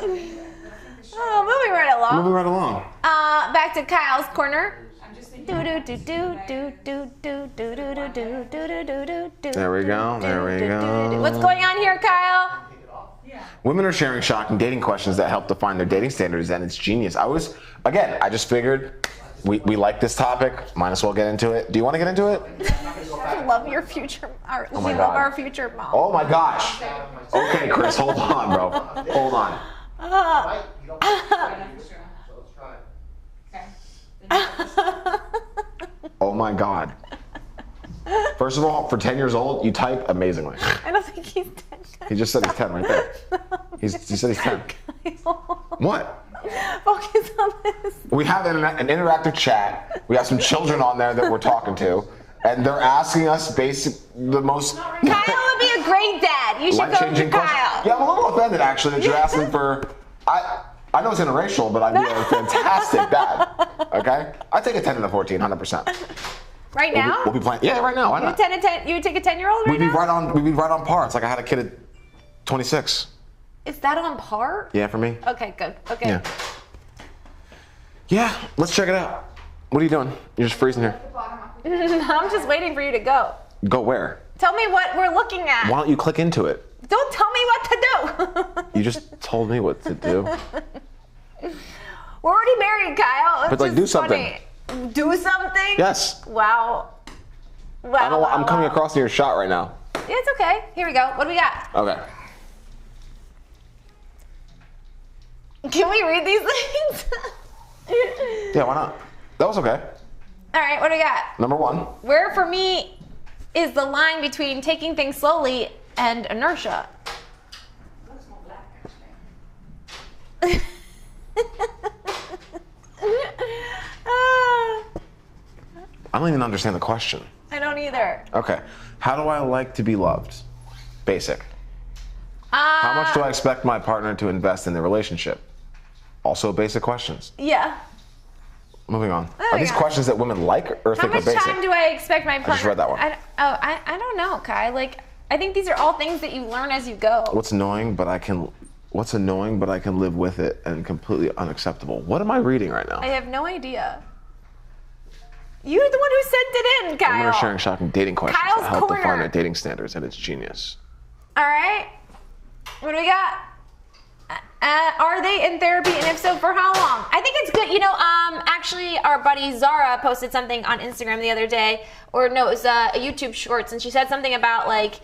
Moving right along. Moving right along. Back to Kyle's corner. I'm just Do thinking. do do do do do do do do do do do do do do. There we go. There we go. What's going on here, Kyle? Women are sharing shocking dating questions that help define their dating standards, and it's genius. I just figured we like this topic. Might as well get into it. Do you want to get into it? I love your future. We my love God. our future mom. Oh my gosh. Okay, Chris, hold on, bro. Hold on. Oh my God. First of all, for 10 years old, you type amazingly. I don't think he's 10. He just said he's 10 right there. He said he's 10. What? Focus on this. We have an interactive chat. We have some children on there that we're talking to, and they're asking us the most Kyle would be a great dad. You should go to life-changing Kyle. questions. Yeah, I'm a little offended actually that you're asking for. I know it's interracial, but I'd be a fantastic dad. Okay, I take a 10 and a 14, 100%. Right now? We'll be playing. Yeah, right now. Why You not? 10 and 10. You would take a 10-year-old right We'd be now? right on. We'd be right on par. It's like I had a kid at 26. Is that on par? Yeah, for me. Okay, good. Okay. Yeah. Yeah, let's check it out. What are you doing? You're just freezing here. I'm just waiting for you to go. Go where? Tell me what we're looking at. Why don't you click into it? Don't tell me what to do. You just told me what to do. We're already married, Kyle. It's But, like, just do something. funny. Do something? Yes. Wow. Wow. I'm coming wow. across in your shot right now. It's okay. Here we go. What do we got? Okay. Can we read these things? Yeah, why not? That was okay. All right, what do we got? Number 1. Where for me is the line between taking things slowly and inertia? Looks more black, I don't even understand the question. I don't either. Okay. How do I like to be loved? Basic. How much do I expect my partner to invest in the relationship? Also basic questions. Yeah. Moving on. Are Moving these on. questions that women like or How think are much basic? time do I expect my partner? just read that one. I don't know, Kai. Like, I think these are all things that you learn as you go. What's annoying, but I can live with it, and completely unacceptable. What am I reading right now? I have no idea. You're the one who sent it in, Kyle. Women are sharing shocking dating questions Kyle's that help corner. define their dating standards, and it's genius. All right. What do we got? Are they in therapy, and if so, for how long? I think it's good. You know, actually, our buddy Zara posted something on Instagram the other day, or no, it was a YouTube Shorts, and she said something about like,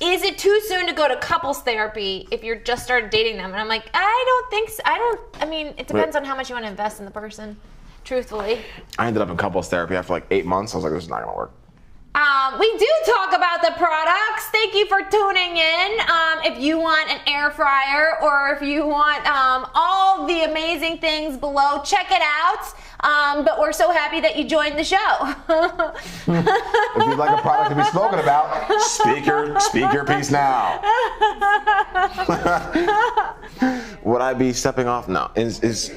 is it too soon to go to couples therapy if you're just started dating them? And I'm like, I don't think so. I mean, it depends on how much you want to invest in the person, truthfully. I ended up in couples therapy after like 8 months. I was like, this is not gonna work. We do talk about the products. Thank you for tuning in. If you want an air fryer or if you want all the amazing things below, check it out. But we're so happy that you joined the show. If you'd like a product to be spoken about, speak your piece now. Would I be stepping off? No. Is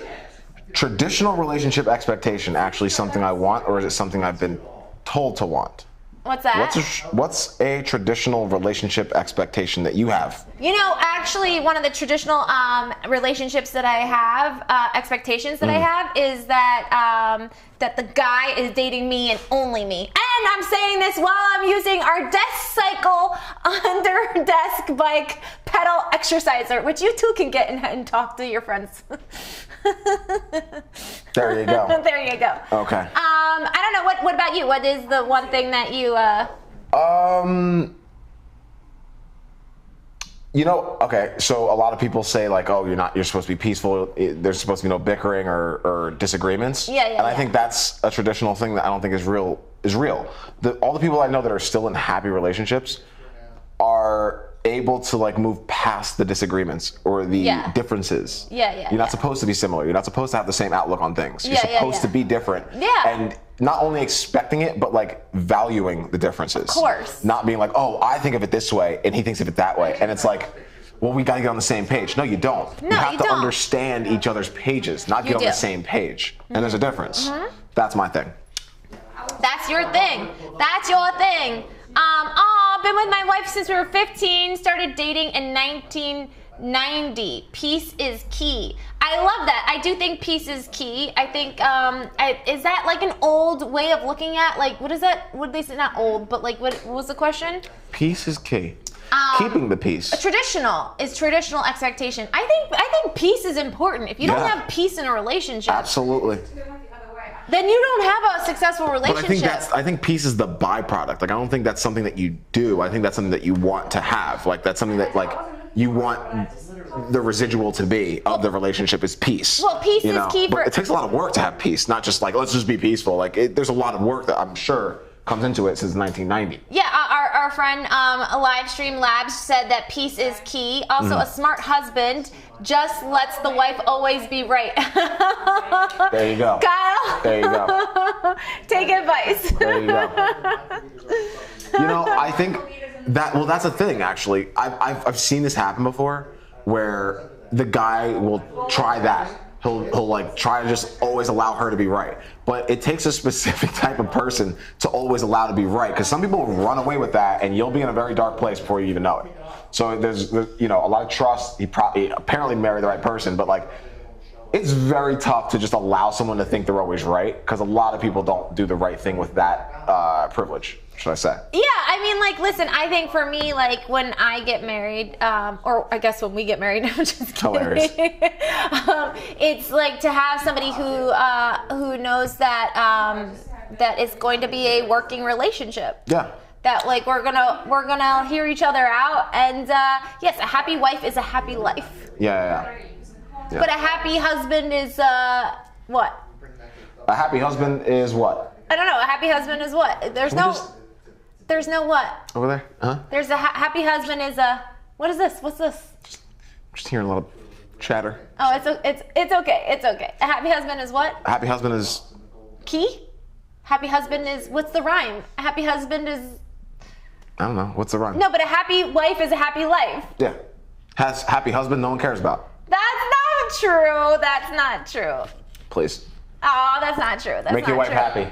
traditional relationship expectation actually something I want, or is it something I've been told to want? What's that? What's a traditional relationship expectation that you have? You know, actually, one of the traditional relationships that I have, expectations that I have, is that that the guy is dating me and only me. And I'm saying this while I'm using our desk cycle under desk bike pedal exerciser, which you too can get and talk to your friends. There you go. There you go. Okay. I don't know. What about you? What is the one thing that you? You know, okay, so a lot of people say like, oh, you're supposed to be peaceful. There's supposed to be no bickering or disagreements. Yeah. And I think that's a traditional thing that I don't think is real. All the people I know that are still in happy relationships are able to like move past the disagreements or the differences. Yeah. You're not supposed to be similar. You're not supposed to have the same outlook on things. You're Yeah, supposed to be different. Yeah. And not only expecting it, but like valuing the differences. Of course. Not being like, oh, I think of it this way and he thinks of it that way. And it's like, well, we got to get on the same page. No, you don't. No, you have you to don't. understand each other's pages, not get on do. the same page. And there's a difference. That's my thing. That's your thing. That's your thing. Been with my wife since we were 15. Started dating in 1990. Peace is key. I love that. I do think peace is key. I think, is that like an old way of looking at, like, what is that? What they say? Not old, but like, what was the question? Peace is key. Keeping the peace. Traditional expectation. I think peace is important. If you don't have peace in a relationship, Absolutely. then you don't have a successful relationship. But I think peace is the byproduct. Like, I don't think that's something that you do. I think that's something that you want to have. Like, that's something that, like, you want the residual to be of the relationship is peace. Well, peace is key But for- it takes a lot of work to have peace, not just like, let's just be peaceful. Like, there's a lot of work that I'm sure comes into it since 1990. Yeah, our friend Livestream Labs said that peace is key. Also, a smart husband just lets the wife always be right. There you go. Kyle. There you go. Take advice. There you go. You know, I think that's a thing, actually. I've seen this happen before where the guy will try that. He'll like try to just always allow her to be right. But it takes a specific type of person to always allow to be right. Because some people run away with that and you'll be in a very dark place before you even know it. So there's a lot of trust. He apparently married the right person, but like, it's very tough to just allow someone to think they're always right, because a lot of people don't do the right thing with that privilege, should I say. Yeah, I mean, like, listen, I think for me, like, when I get married, or I guess when we get married, I'm just kidding. Hilarious. It's like to have somebody who knows that that it's going to be a working relationship. Yeah. that like we're gonna hear each other out, and yes, a happy wife is a happy life. Yeah. But a happy husband is what? A happy husband is what? I don't know. A happy husband is what? There's no what? Over there? Huh? There's a happy husband is a. What is this? What's this? Just hearing a lot of chatter. Oh, it's okay. It's okay. A happy husband is what? A happy husband is. Key? Happy husband is, what's the rhyme? A happy husband is. I don't know. What's the rhyme? No, but a happy wife is a happy life. Yeah. Has happy husband no one cares about. That's not true. That's not true. Please. Oh, that's not true. That's Make your wife happy.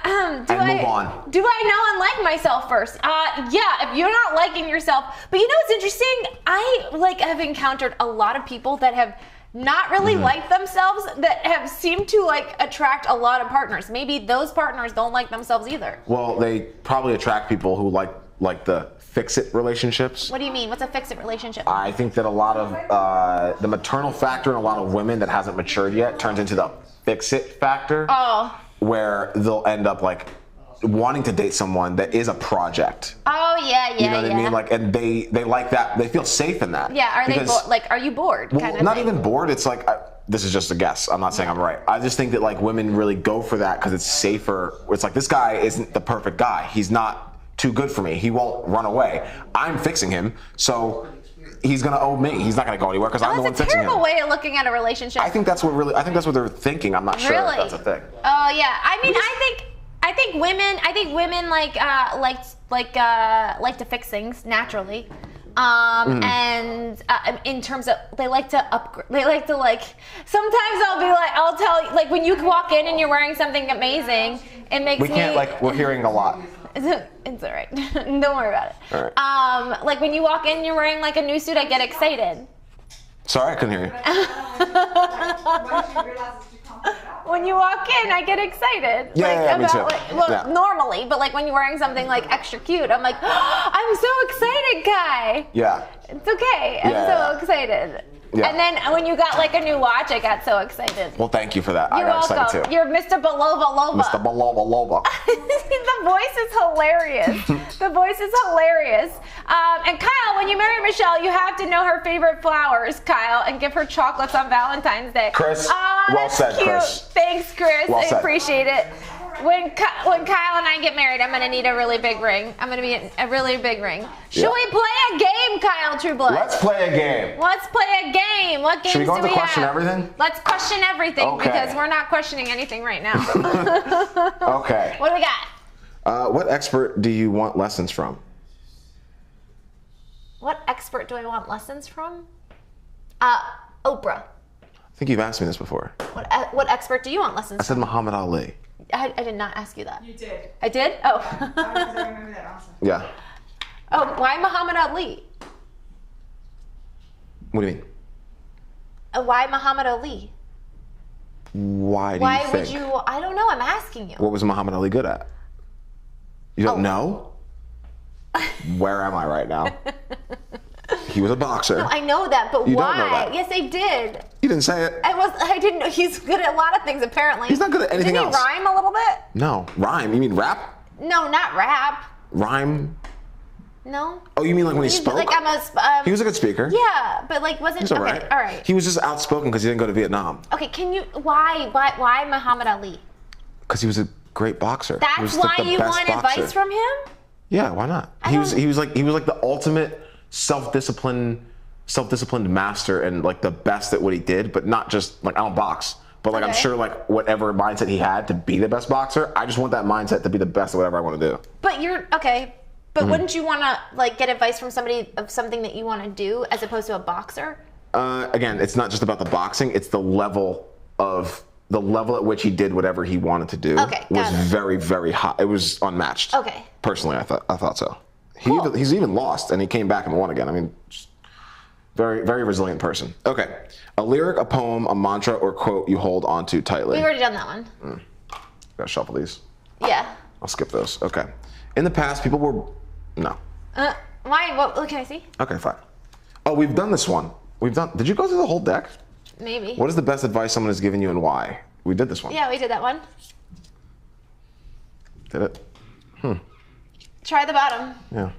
And move on. Do I know and like myself first? Yeah, if you're not liking yourself. But you know what's interesting? I have encountered a lot of people that have not really liked themselves, that have seemed to attract a lot of partners. Maybe those partners don't like themselves either. Well, they probably attract people who like the fix-it relationships. What do you mean? What's a fix-it relationship? I think that a lot of the maternal factor in a lot of women that hasn't matured yet turns into the fix-it factor. Oh. Where they'll end up wanting to date someone that is a project. Oh yeah. You know what I mean? And they like that. They feel safe in that. Yeah. Are they are you bored? Well, kind of not thing? even bored. It's this is just a guess. I'm not saying I'm right. I just think that women really go for that because it's safer. It's this guy isn't the perfect guy. He's not too good for me. He won't run away. I'm fixing him, so he's gonna owe me. He's not gonna go anywhere because I'm the one fixing him. That's a terrible way of looking at a relationship. I think that's what they're thinking. I'm not sure if that's a thing. Oh yeah. I mean, I think women like to fix things naturally. And in terms of they like to upgrade. They like to sometimes I'll tell you when you walk in and you're wearing something amazing, it makes we can't we're hearing a lot. It's all right. Don't worry about it. All right. When you walk in, you're wearing a new suit, I get excited. Sorry, I couldn't hear you. When you walk in, I get excited. Yeah, me too. Normally, but when you're wearing something extra cute, I'm like, oh, I'm so excited, Kai. Yeah. It's okay. I'm so excited. Yeah. And then when you got a new watch, I got so excited. Well, thank you for that. You're I got welcome. excited too. You're Mr. Belova Loba. Mr. Belova Loba. The voice is hilarious. The voice is hilarious. And Kyle, when you marry Michelle, you have to know her favorite flowers, Kyle, and give her chocolates on Valentine's Day. Chris, well said, cute. Chris. Thanks, Chris. Well I said. appreciate it. When Kyle and I get married, I'm going to need a really big ring. I'm going to be a really big ring. Should we play a game, Kyle Trueblood? Let's play a game. Let's play a game. What games do we have? Should we go into question everything? Let's question everything because we're not questioning anything right now. Okay. What do we got? What expert do you want lessons from? What expert do I want lessons from? Oprah. I think you've asked me this before. What expert do you want lessons I said Muhammad Ali. I did not ask you that. You did. I did? Oh. I remember that also. Yeah. Oh, why Muhammad Ali? What do you mean? Why Muhammad Ali? Why Why do would you think? you? I don't know. I'm asking you. What was Muhammad Ali good at? You don't know? Where am I right now? He was a boxer. No, I know that, but You why? don't know that. Yes, I did. You didn't say it. I didn't know. He's good at a lot of things, apparently. He's not good at anything Didn't else. he rhyme a little bit? No. Rhyme. You mean rap? No, not rap. Rhyme? No. Oh, you mean when he He's spoke? I'm He was a good speaker. Yeah, but wasn't He's okay. all right. All right. He was just outspoken because he didn't go to Vietnam. Okay, can you? Why Muhammad Ali? Because he was a great boxer. He That's was, why the you best want boxer. advice from him? Yeah, why not? He was like the ultimate self-disciplined master and the best at what he did, but not just I don't box. But I'm Okay. sure whatever mindset he had to be the best boxer, I just want that mindset to be the best at whatever I want to do. But you're okay. But wouldn't you want to get advice from somebody of something that you want to do as opposed to a boxer? Again, it's not just about the boxing, it's the level at which he did whatever he wanted to do Okay, was got it. very, very high. It was unmatched. Okay. Personally, I thought so. Cool. He's even lost and he came back and won again. I mean, just very, very resilient person. Okay. A lyric, a poem, a mantra, or quote you hold onto tightly. We've already done that one. Gotta shuffle these. Yeah. I'll skip those. Okay. In the past, people were... No. Why? What can I see? Okay, fine. Oh, we've done this one. Did you go through the whole deck? Maybe. What is the best advice someone has given you and why? We did this one. Yeah, we did that one. Did it? Try the bottom. Yeah.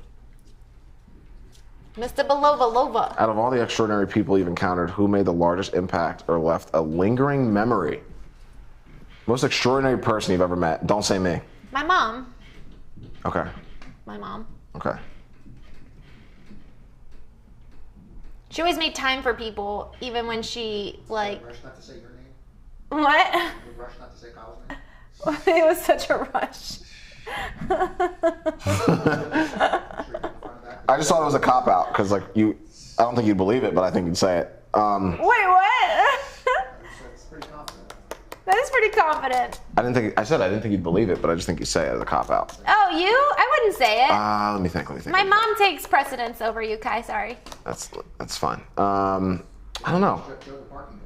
Mr. Belova Lova. Out of all the extraordinary people you've encountered, who made the largest impact or left a lingering memory? Most extraordinary person you've ever met. Don't say me. My mom. Okay. My mom. Okay. She always made time for people, even when she, like... Rush not to say your name? What? Rush not to say Kyle's name? It was such a rush. I just thought it was a cop out because, like, I don't think you'd believe it, but I think you'd say it. Wait, what? It's pretty confident. That is pretty confident. I didn't think you'd believe it, but I just think you'd say it as a cop out. Oh, you? I wouldn't say it. Let me think. My mom takes precedence over you, Kai. Sorry. That's fine. I don't know. Joe the parking guard.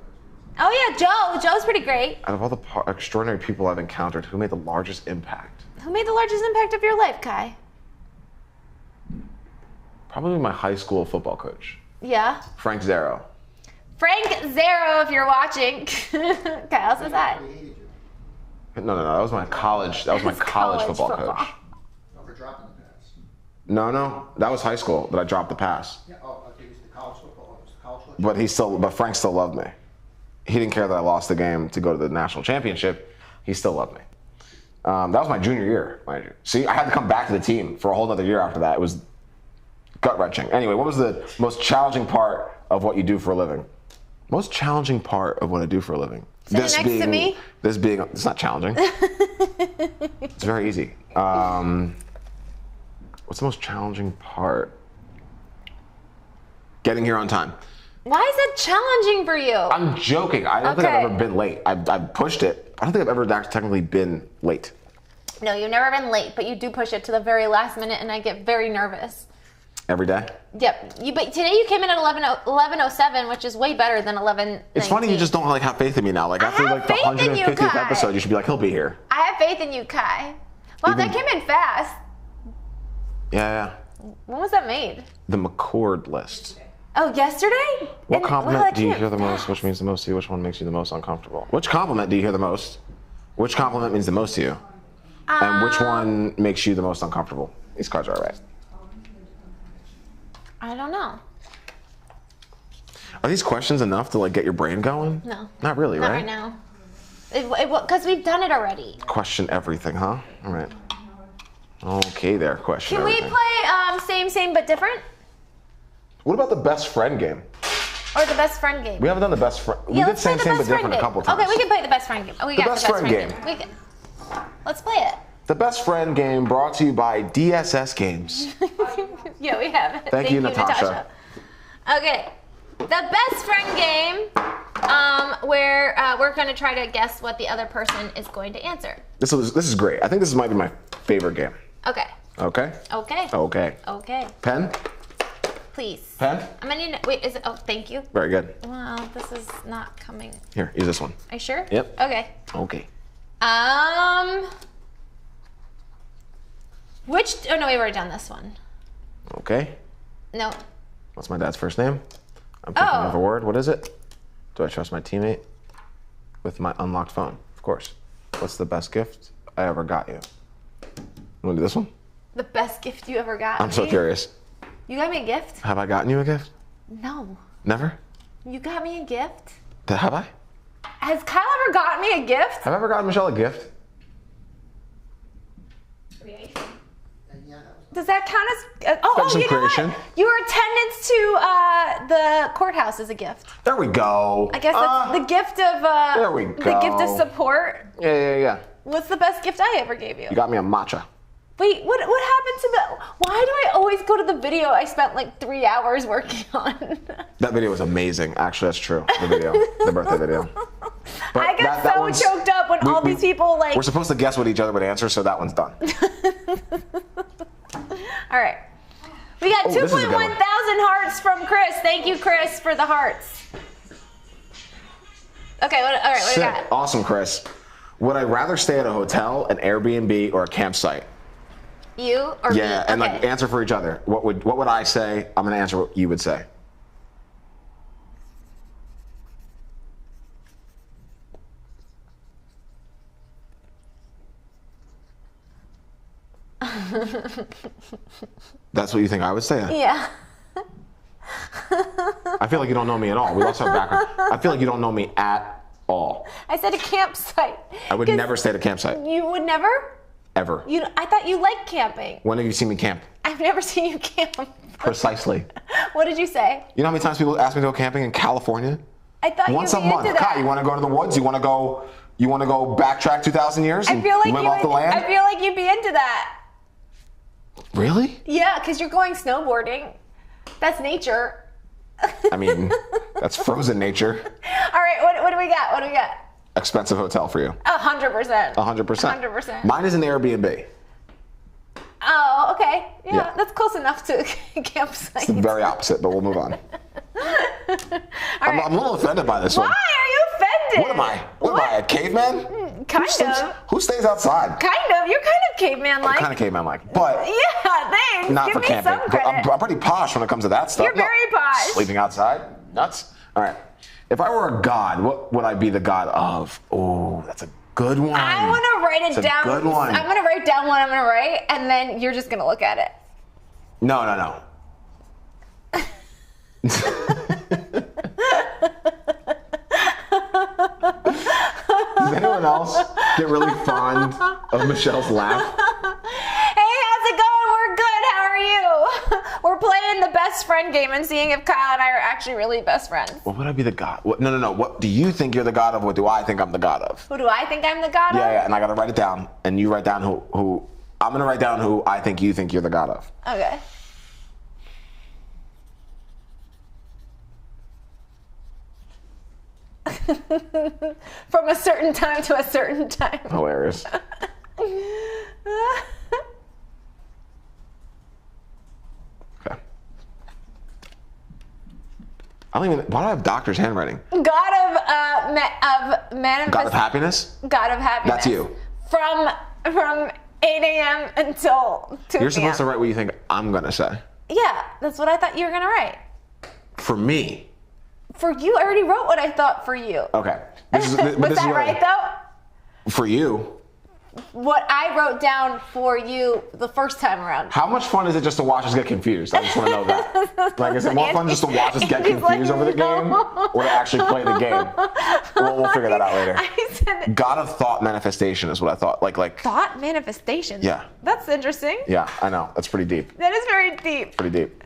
Oh yeah, Joe. Joe's pretty great. Out of all the extraordinary people I've encountered, who made the largest impact? Who made the largest impact of your life, Kai? Probably my high school football coach, Yeah. Frank Zero. Frank Zero, if you're watching. Kyle says hi. He hated you. No, that was my college. That was my That's college college football football. coach. Oh, for dropping the pass. No, that was high school that I dropped the pass. Yeah, okay, it was the college football. It was the college football. But Frank still loved me. He didn't care that I lost the game to go to the national championship. He still loved me. That was my junior year, mind you. See, I had to come back to the team for a whole other year after that. It was gut-wrenching. Anyway, what was the most challenging part of what you do for a living? Most challenging part of what I do for a living? Sitting next to me? It's not challenging. It's very easy. What's the most challenging part? Getting here on time. Why is that challenging for you? I'm joking. I don't think I've Okay. ever been late. I've pushed it. I don't think I've ever technically been late. No, you've never been late, but you do push it to the very last minute, and I get very nervous. Every day? Yep. But today you came in at 11:07, which is way better than 11:19. It's funny you just don't like have faith in me now. Like after have like the faith in you, 150th Kai. episode, you should be like, he'll be here. I have faith in you, Kai. Wow, that came in fast. Yeah. When was that made? The McCord list. Oh, yesterday? What compliment that do you came hear the in most? fast. Which means the most to you? Which one makes you the most uncomfortable? Which compliment do you hear the most? Which compliment means the most to you? And which one makes you the most uncomfortable? These cards are all right. I don't know. Are these questions enough to like get your brain going? No. Not really, Not right? right now. Because we've done it already. Question everything, huh? All right. Okay, there. Question Can we everything. play same but different? What about the best friend game? Or the best friend game? We haven't done the best friend. We Yeah, did let's play same the but best friend different a game. couple times. Okay, we can play the best friend game. Oh, we got best the best friend friend game. Let's play it. The best friend game brought to you by DSS Games. Yeah, we have it. Thank you, Natasha. Okay, the best friend game, where we're going to try to guess what the other person is going to answer. This is great. I think this might be my favorite game. Okay. Okay? Okay. Okay. Okay. Pen? Please. Pen? I'm gonna need. Wait, is it? Oh, thank you. Very good. Well, this is not coming. Here, use this one. Are you sure? Yep. Okay. Okay. Which? Oh no, we've already done this one. Okay. No. What's my dad's first name? I'm thinking of a word. What is it? Do I trust my teammate? With my unlocked phone, of course. What's the best gift I ever got you? You want to do this one? The best gift you ever got. I'm so me? curious. You got me a gift? Have I gotten you a gift? No. Never? You got me a gift? Have I? Has Kyle ever gotten me a gift? Have I ever gotten Michelle a gift? And yeah, that was Does that count as? That's some you know creation. what? Your attendance to the courthouse is a gift. There we go. I guess that's the gift of. There we The gift of go. support. Yeah. What's the best gift I ever gave you? You got me a matcha. Wait, what happened to the? Why do I always go to the video I spent like 3 hours working on? That video was amazing. Actually, that's true. The video, the birthday video. But I got that so one's- choked up when all these people like. We're supposed to guess what each other would answer, so that one's done. All right. We got Oh, this is a good 2.1 one. thousand hearts from Chris. Thank you, Chris, for the hearts. Okay, all right, what do you Sick. got? Awesome, Chris. Would I rather stay at a hotel, an Airbnb, or a campsite? You or Yeah, me? and like Okay. answer for each other. What would I say? I'm gonna answer what you would say. That's what you think I would say? Yeah. I feel like you don't know me at all. We lost our background. I feel like you don't know me at all. I said a campsite. I would 'Cause never stay at a campsite. You would never? Ever. I thought you liked camping. When have you seen me camp? I've never seen you camp. Precisely. What did you say? You know how many times people ask me to go camping in California? I thought Once you'd a be month. into that. Kai, you want to go to the woods? You want to go backtrack 2,000 years and I feel like live off the land? I feel like you'd be into that. Really? Yeah, because you're going snowboarding. That's nature. I mean, that's frozen nature. All right, what do we got? What do we got? Expensive hotel for you. 100%. 100%. 100%. Mine is an Airbnb. Oh, okay. Yeah. That's close enough to a campsite. It's the very opposite, but we'll move on. I'm a little offended by this Why one. are you offended? What am I? What am I, a caveman? Kind of. Who stays outside? Kind of. You're kind of caveman-like. Kind of caveman-like, but Yeah, thanks. not Give for me camping. some But credit. I'm pretty posh when it comes to that stuff. You're very posh. Sleeping outside? Nuts. All right. If I were a god, what would I be the god of? Oh, that's a good one. I want to write it It's a down. good one. I'm going to write down what I'm going to write, and then you're just going to look at it. No. Does anyone else get really fond of Michelle's laugh? Hey, how's it going? We're good. How are you? We're playing the best friend game and seeing if Kyle and I are actually really best friends. What would I be the god? No. What do you think you're the god of? What do I think I'm the god of? Who do I think I'm the god of? Yeah, and I gotta write it down, and you write down who. I'm gonna write down who I think you think you're the god of. Okay. From a certain time to a certain time. Hilarious. Okay. I don't even. Why do I have doctor's handwriting? God of manifest. God of happiness? God of happiness. That's you. From 8 a.m. until 2 You're p.m. supposed to write what you think I'm gonna say. Yeah, that's what I thought you were gonna write. For me. For you, I already wrote what I thought for you. Okay. Was that right though? For you. What I wrote down for you the first time around. How much fun is it just to watch us get confused? I just want to know that. Like, is it more fun just to watch us get He's confused like, over the game, no. or to actually play the game? We'll figure that out later. I said God of thought manifestation is what I thought. Like. thought manifestation. Yeah. That's interesting. Yeah, I know. That's pretty deep. That is very deep. Pretty deep.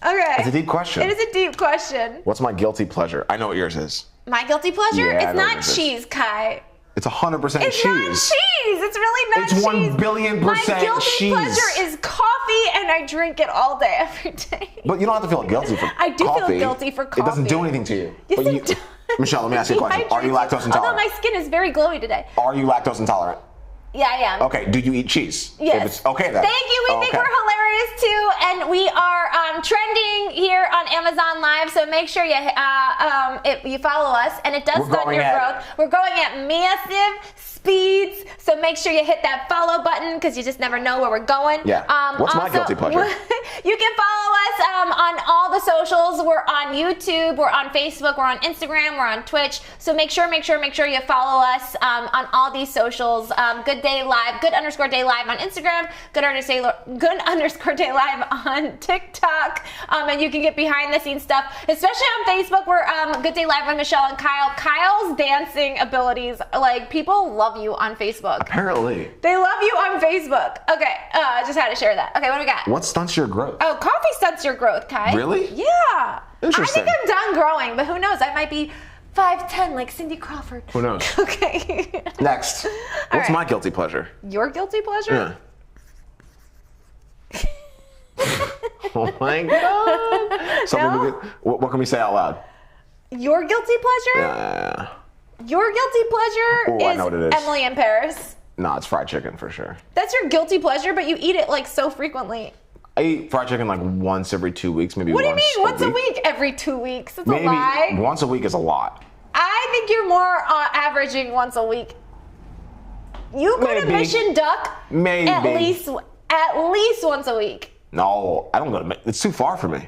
Okay. It's a deep question. It is a deep question. What's my guilty pleasure? I know what yours is. My guilty pleasure? Yeah, I It's know not what it is. cheese, Kai. It's 100% It's cheese. not cheese. It's really not It's cheese. 1 billion% My guilty cheese. pleasure is coffee, and I drink it all day, every day. But you don't have to feel guilty for I do feel coffee. guilty for It doesn't do coffee. anything to you. Yes, But it does. Michelle, let me ask you a question. Are you lactose Although intolerant? my skin is very glowy today. Are you lactose intolerant? Yeah, I am. Okay, do you eat cheese? Yes. If it's, okay then. Thank you. We think Okay. we're hilarious too, and we are trending here on Amazon Live. So make sure you follow us, and it does We're stunt going your at- growth. We're going at massive speeds, so make sure you hit that follow button because you just never know where we're going. Yeah. What's my guilty pleasure? You can follow us on all the socials. We're on YouTube, we're on Facebook, we're on Instagram, we're on Twitch. So make sure you follow us on all these socials. Good Day Live, good_day live on Instagram, good_day live on TikTok. And you can get behind the scenes stuff, especially on Facebook. We're Good Day Live with Michelle and Kyle. Kyle's dancing abilities, like, people love you on Facebook. Apparently. They love you on Facebook. Okay, just had to share that. Okay, what do we got? What stunts your growth? Oh, coffee stunts your growth, Kai. Really? Yeah. Interesting. I think I'm done growing, but who knows? I might be 5'10" like Cindy Crawford. Who knows? Okay. Next. What's right. my guilty pleasure? Your guilty pleasure? Yeah. Oh my god. No? What can we say out loud? Your guilty pleasure? Yeah. Your guilty pleasure Ooh, I know what it is. Emily in Paris. No, it's fried chicken for sure. That's your guilty pleasure, but you eat it like so frequently. I eat fried chicken like once every 2 weeks, maybe What do you once mean? Once a week? Every 2 weeks? It's Maybe a lie. once a week is a lot. I think you're more averaging once a week. You go to Maybe. Mission Duck Maybe. at least once a week. No, I don't go to. It's too far for me.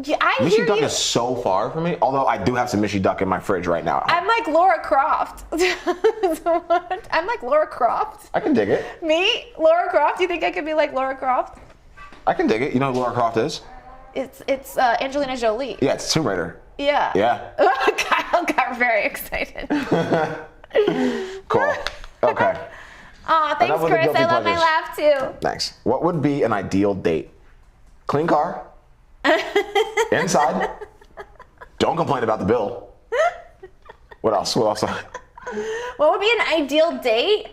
Yeah, I Mishy hear Duck you. is so far from me. Although I do have some Mishy Duck in my fridge right now. I'm like Laura Croft. What? I'm like Laura Croft. I can dig it. Me? Laura Croft? You think I could be like Laura Croft? I can dig it. You know who Laura Croft is? It's Angelina Jolie. Yeah, it's Tomb Raider. Yeah. Yeah. Kyle got very excited. Cool. Okay. Aw, thanks, Enough with the Chris. guilty I love my pleasures. laugh too. Thanks. What would be an ideal date? Clean car. Inside. Don't complain about the bill. What else? What else? What would be an ideal date?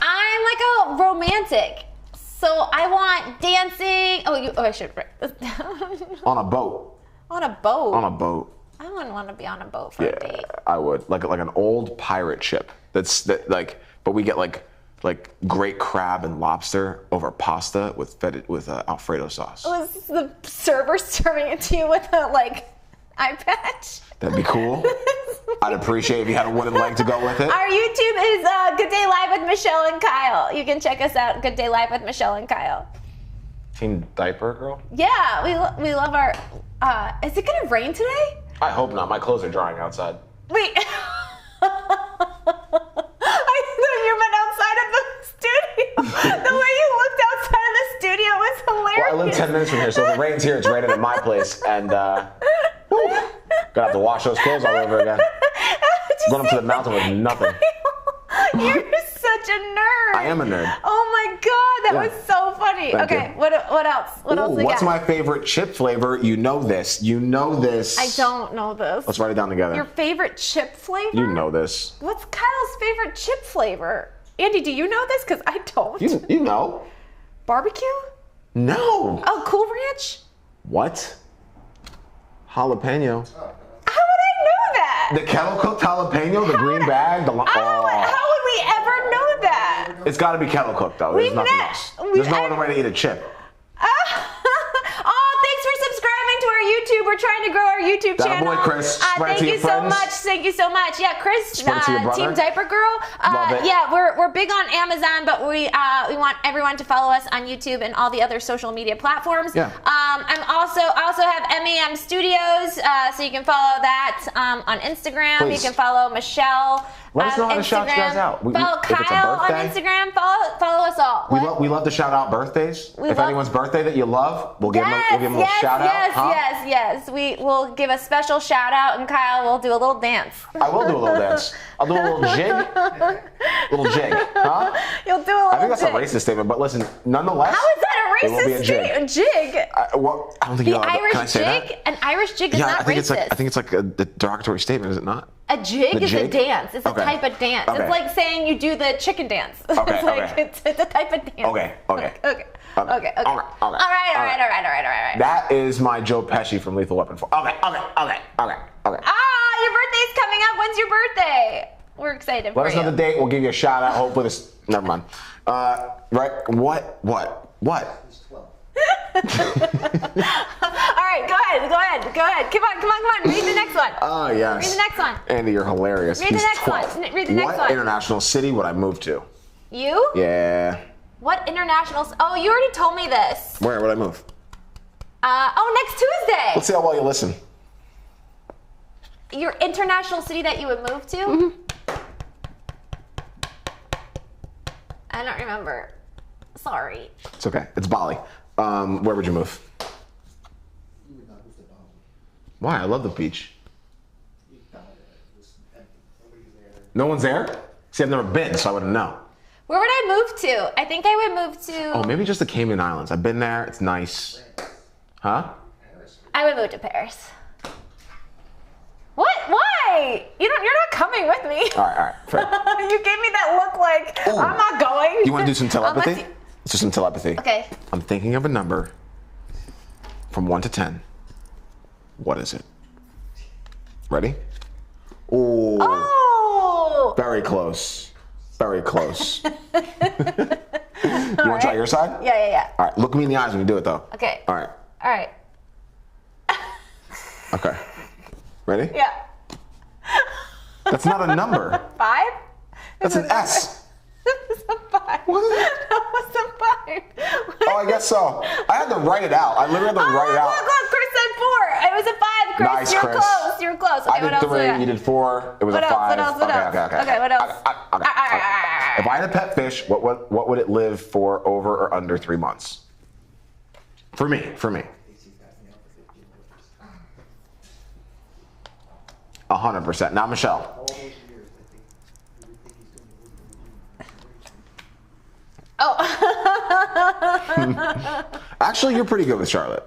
I'm like a romantic. So I want dancing. Oh, I should write this down. On a boat. On a boat. On a boat. I wouldn't want to be on a boat for a Yeah, date. I would. Like an old pirate ship. But we get like great crab and lobster over pasta with Alfredo sauce. Was the server serving it to you with a eye patch? That'd be cool. I'd appreciate if you had a wooden leg to go with it. Our YouTube is Good Day Live with Michelle and Kyle. You can check us out, Good Day Live with Michelle and Kyle. Team Diaper Girl? Yeah, we love our. Is it gonna rain today? I hope not. My clothes are drying outside. Wait. I thought you meant outside of the studio. The way you looked outside of the studio was hilarious. Well, I live 10 minutes from here, so if it rains here, it's raining at my place, and whew, gonna have to wash those clothes all over again. Going up to the mountain with nothing. You're such a nerd. I am a nerd. Oh my god, that Yeah. was so funny. Thank Okay, you. what else? What else we What's got? my favorite chip flavor? You know this. You know this. I don't know this. Let's write it down together. Your favorite chip flavor? You know this. What's Kyle's favorite chip flavor? Andy, do you know this? Because I don't. You know. Barbecue? No. Oh, Cool Ranch? What? Jalapeno. How would I know that? The kettle cooked jalapeno, the green bag, the How would we ever know that? It's got to be kettle cooked though. There's We've nothing ne- else. we- There's no I- other way to eat a chip. Oh, thanks for subscribing to our YouTube. We're trying to grow our YouTube That channel. boy, Chris. Spread Thank to you your so friends. much. Thank you so much. Yeah, Chris, Spread it to your brother. Team Diaper Girl. Love it. Yeah, we're big on Amazon, but we want everyone to follow us on YouTube and all the other social media platforms. Yeah. I also have MEM Studios, so you can follow that on Instagram. Please. You can follow Michelle. Let us know how to Instagram. shout you guys out. Follow If it's a Kyle on birthday. Instagram. Follow us all. What? We love to shout out birthdays. We If love- anyone's birthday that you love, we'll give them a little shout yes, out. Huh? yes. We will give a special shout out, and Kyle will do a little dance. I will do a little dance. I'll do a little jig. Little jig. Huh? You'll do a little I think that's jig. a racist statement, but listen, nonetheless. How is that it will be a a racist jig. jig? Well, I don't think The you know. Can I Irish say jig? that? An Irish jig is Yeah, not I think racist. it's like a derogatory statement, is it not? A jig The is a jig? dance. It's Okay. a type of dance. Okay. It's like saying you do the chicken dance. Okay, It's like okay. it's a type of dance. Okay. Okay. All right. All right. That is my Joe Pesci from Lethal Weapon 4. Okay. Ah, your birthday's coming up. When's your birthday? We're excited Let for us you. know the date. We'll give you a shout out. Hopefully this. Never mind. Right? What? It's 12. All right, go ahead. Come on. Read the next one. Oh yes. Read the next one. Andy, you're hilarious. Read the He's next 12. one. Read the next What one. international city would I move to? You? Yeah. What international? Oh, you already told me this. Where would I move? Next Tuesday. Let's see how well you listen. Your international city that you would move to? Mm-hmm. I don't remember. Sorry. It's okay. It's Bali. Where would you move? You would not move to Bali. Why? I love the beach. You thought it was empty. Nobody's there. No one's there? See, I've never been, so I wouldn't know. Where would I move to? I think I would move to. Oh, maybe just the Cayman Islands. I've been there. It's nice. Huh? Paris. I would move to Paris. What? Why? You're not coming with me. All right. Fair. You gave me that look like Ooh. I'm not going. You want to do some telepathy? Unless you- Let's do some telepathy. Okay. I'm thinking of a number from 1 to 10. What is it? Ready? Ooh. Oh. Very close. Very close. You want to try your side? Yeah. All right. Look me in the eyes when you do it, though. Okay. All right. All right. Okay. Ready? Yeah. That's not a number. 5? That's an S. That was a 5. What? That was a 5. Oh, I guess so. I had to write it out. I literally had to write it out. Look, Chris said It was a 5, Chris. Nice, You're Chris. close. You're close. Okay, I what did else 3, we got? you did 4, it was What a else? 5. What else? What else? Okay, what else? Okay. If I had a pet fish, what would it live for over or under 3 months? For me. Casey's got me out for 15 more years. 100%. Now, Michelle. All those years, I think he's going to Oh. Actually, you're pretty good with Charlotte.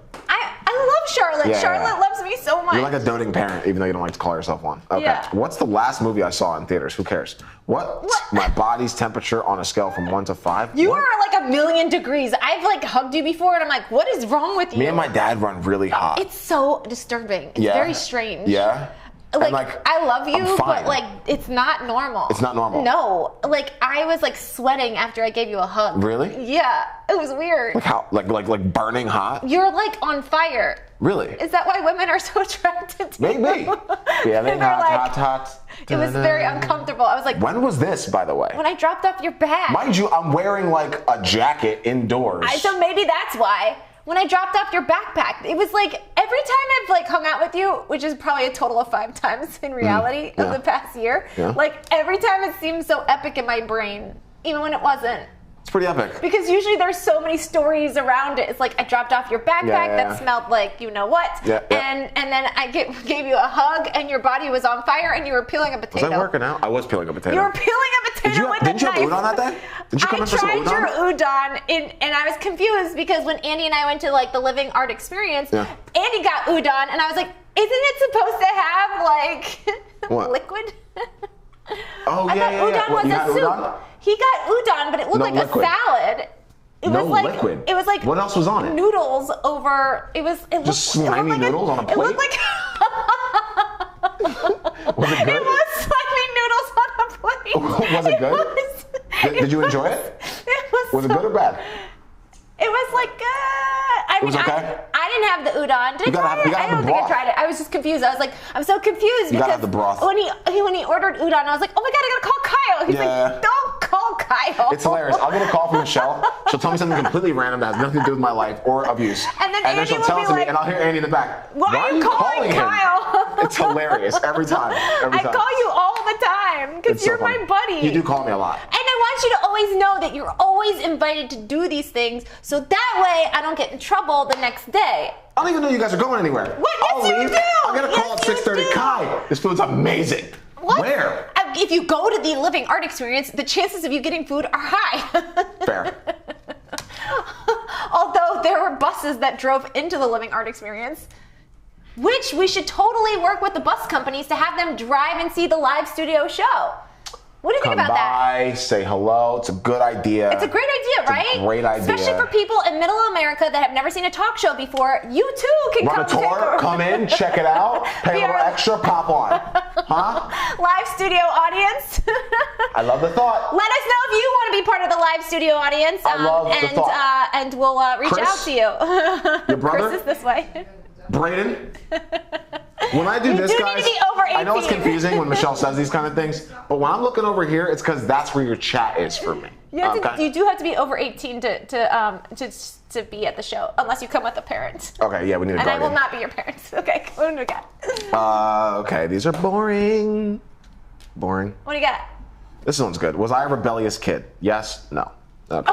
I love Charlotte. Yeah, Charlotte loves me so much. You're like a doting parent, even though you don't like to call yourself one. Okay. Yeah. What's the last movie I saw in theaters? Who cares? What's What? my body's temperature on a scale from 1 to 5? You What? are like 1,000,000 degrees. I've like hugged you before, and I'm like, what is wrong with you? Me and my dad run really hot. It's so disturbing. It's Yeah? very strange. Yeah? And, Like, I love you, I'm fine. but like it's not normal. It's not normal. No, like I was like sweating after I gave you a hug. Really? Yeah, it was weird. Like how? Like burning hot? You're like on fire. Really? Is that why women are so attracted to Maybe. you? Yeah, They're hot. It was very uncomfortable. I was like, When was this, by the way? when I dropped off your bag. Mind you, I'm wearing like a jacket indoors. So maybe that's why. When I dropped off your backpack, it was like every time I've like hung out with you, which is probably a total of 5 times in reality of yeah. the past year. Yeah. Like every time it seemed so epic in my brain, even when it wasn't. It's pretty epic. Because usually there's so many stories around it. It's like I dropped off your backpack Yeah. that smelled like you know what, Yeah. and then I gave you a hug and your body was on fire and you were peeling a Was potato. I working out? I was peeling a potato. You were peeling a potato with Didn't a you have knife. udon that day? Did you come in for some I udon? tried your udon, and I was confused because when Andy and I went to like the Living Art Experience, Yeah. Andy got udon, and I was like, isn't it supposed to have like What? liquid? Oh, I yeah, thought yeah, udon yeah. What, was you a got soup. udon? He got udon, but it looked No like liquid. a salad. It No was like liquid. It was like What else was on it? Noodles over. It was. It Just looked, slimy it looked like noodles on a It looked plate? like. Was it good? It was slimy noodles on a plate. Was it good? Did you was- enjoy it? It was. Was it so- good or bad? It was like. I mean, was okay? I didn't have the udon. Did You I gotta try have- it? you gotta I have don't the think I broth. tried it. I was just confused. I was like, I'm so confused You because gotta have the broth. when he ordered udon, I was like, oh my god, I gotta call Kyle. He's Yeah. like, don't call Kyle. It's hilarious. I'll get a call from Michelle. She'll tell me something completely random that has nothing to do with my life or abuse. And then Andy she'll will tell be it to me, like, and I'll hear Andy in the back. Why are you calling him? Kyle? It's hilarious every time. Every I time. call you all the time because It's so you're my funny. buddy. You do call me a lot. And I want you to always know that you're always invited to do these things, so that way I don't get in trouble the next day. I don't even know you guys are going anywhere. What? Yes, I'll you leave. do. I'm gonna call Yes, at you 6:30. do. Kai, this food's amazing. What? Where? If you go to the Living Art Experience, the chances of you getting food are high. Fair. Although there were buses that drove into the Living Art Experience, which we should totally work with the bus companies to have them drive and see the live studio show. What do you think Come about that? by, say hello. It's a good idea. It's a great idea, right? great idea. Especially for people in Middle America that have never seen a talk show before. You too can Run come a tour, come in, check it out, pay a Be little our- extra, pop on. Huh? live studio audience. I love the thought. Let us know if you want to be part of the live studio audience. I love the thought. And we'll reach Chris? out to you. Your brother? Chris is this way. Braden, when I do You this, do need guys, to be over I know it's 18. confusing when Michelle says these kind of things, but when I'm looking over here, it's because that's where your chat is for me. You do have to be over 18 to be at the show, unless you come with a parent. Okay, yeah, we need a And I guardian. will not be your parents. Okay, what do we got? Okay, these are boring. Boring. What do you got? This one's good. Was I a rebellious kid? Yes? No. Okay.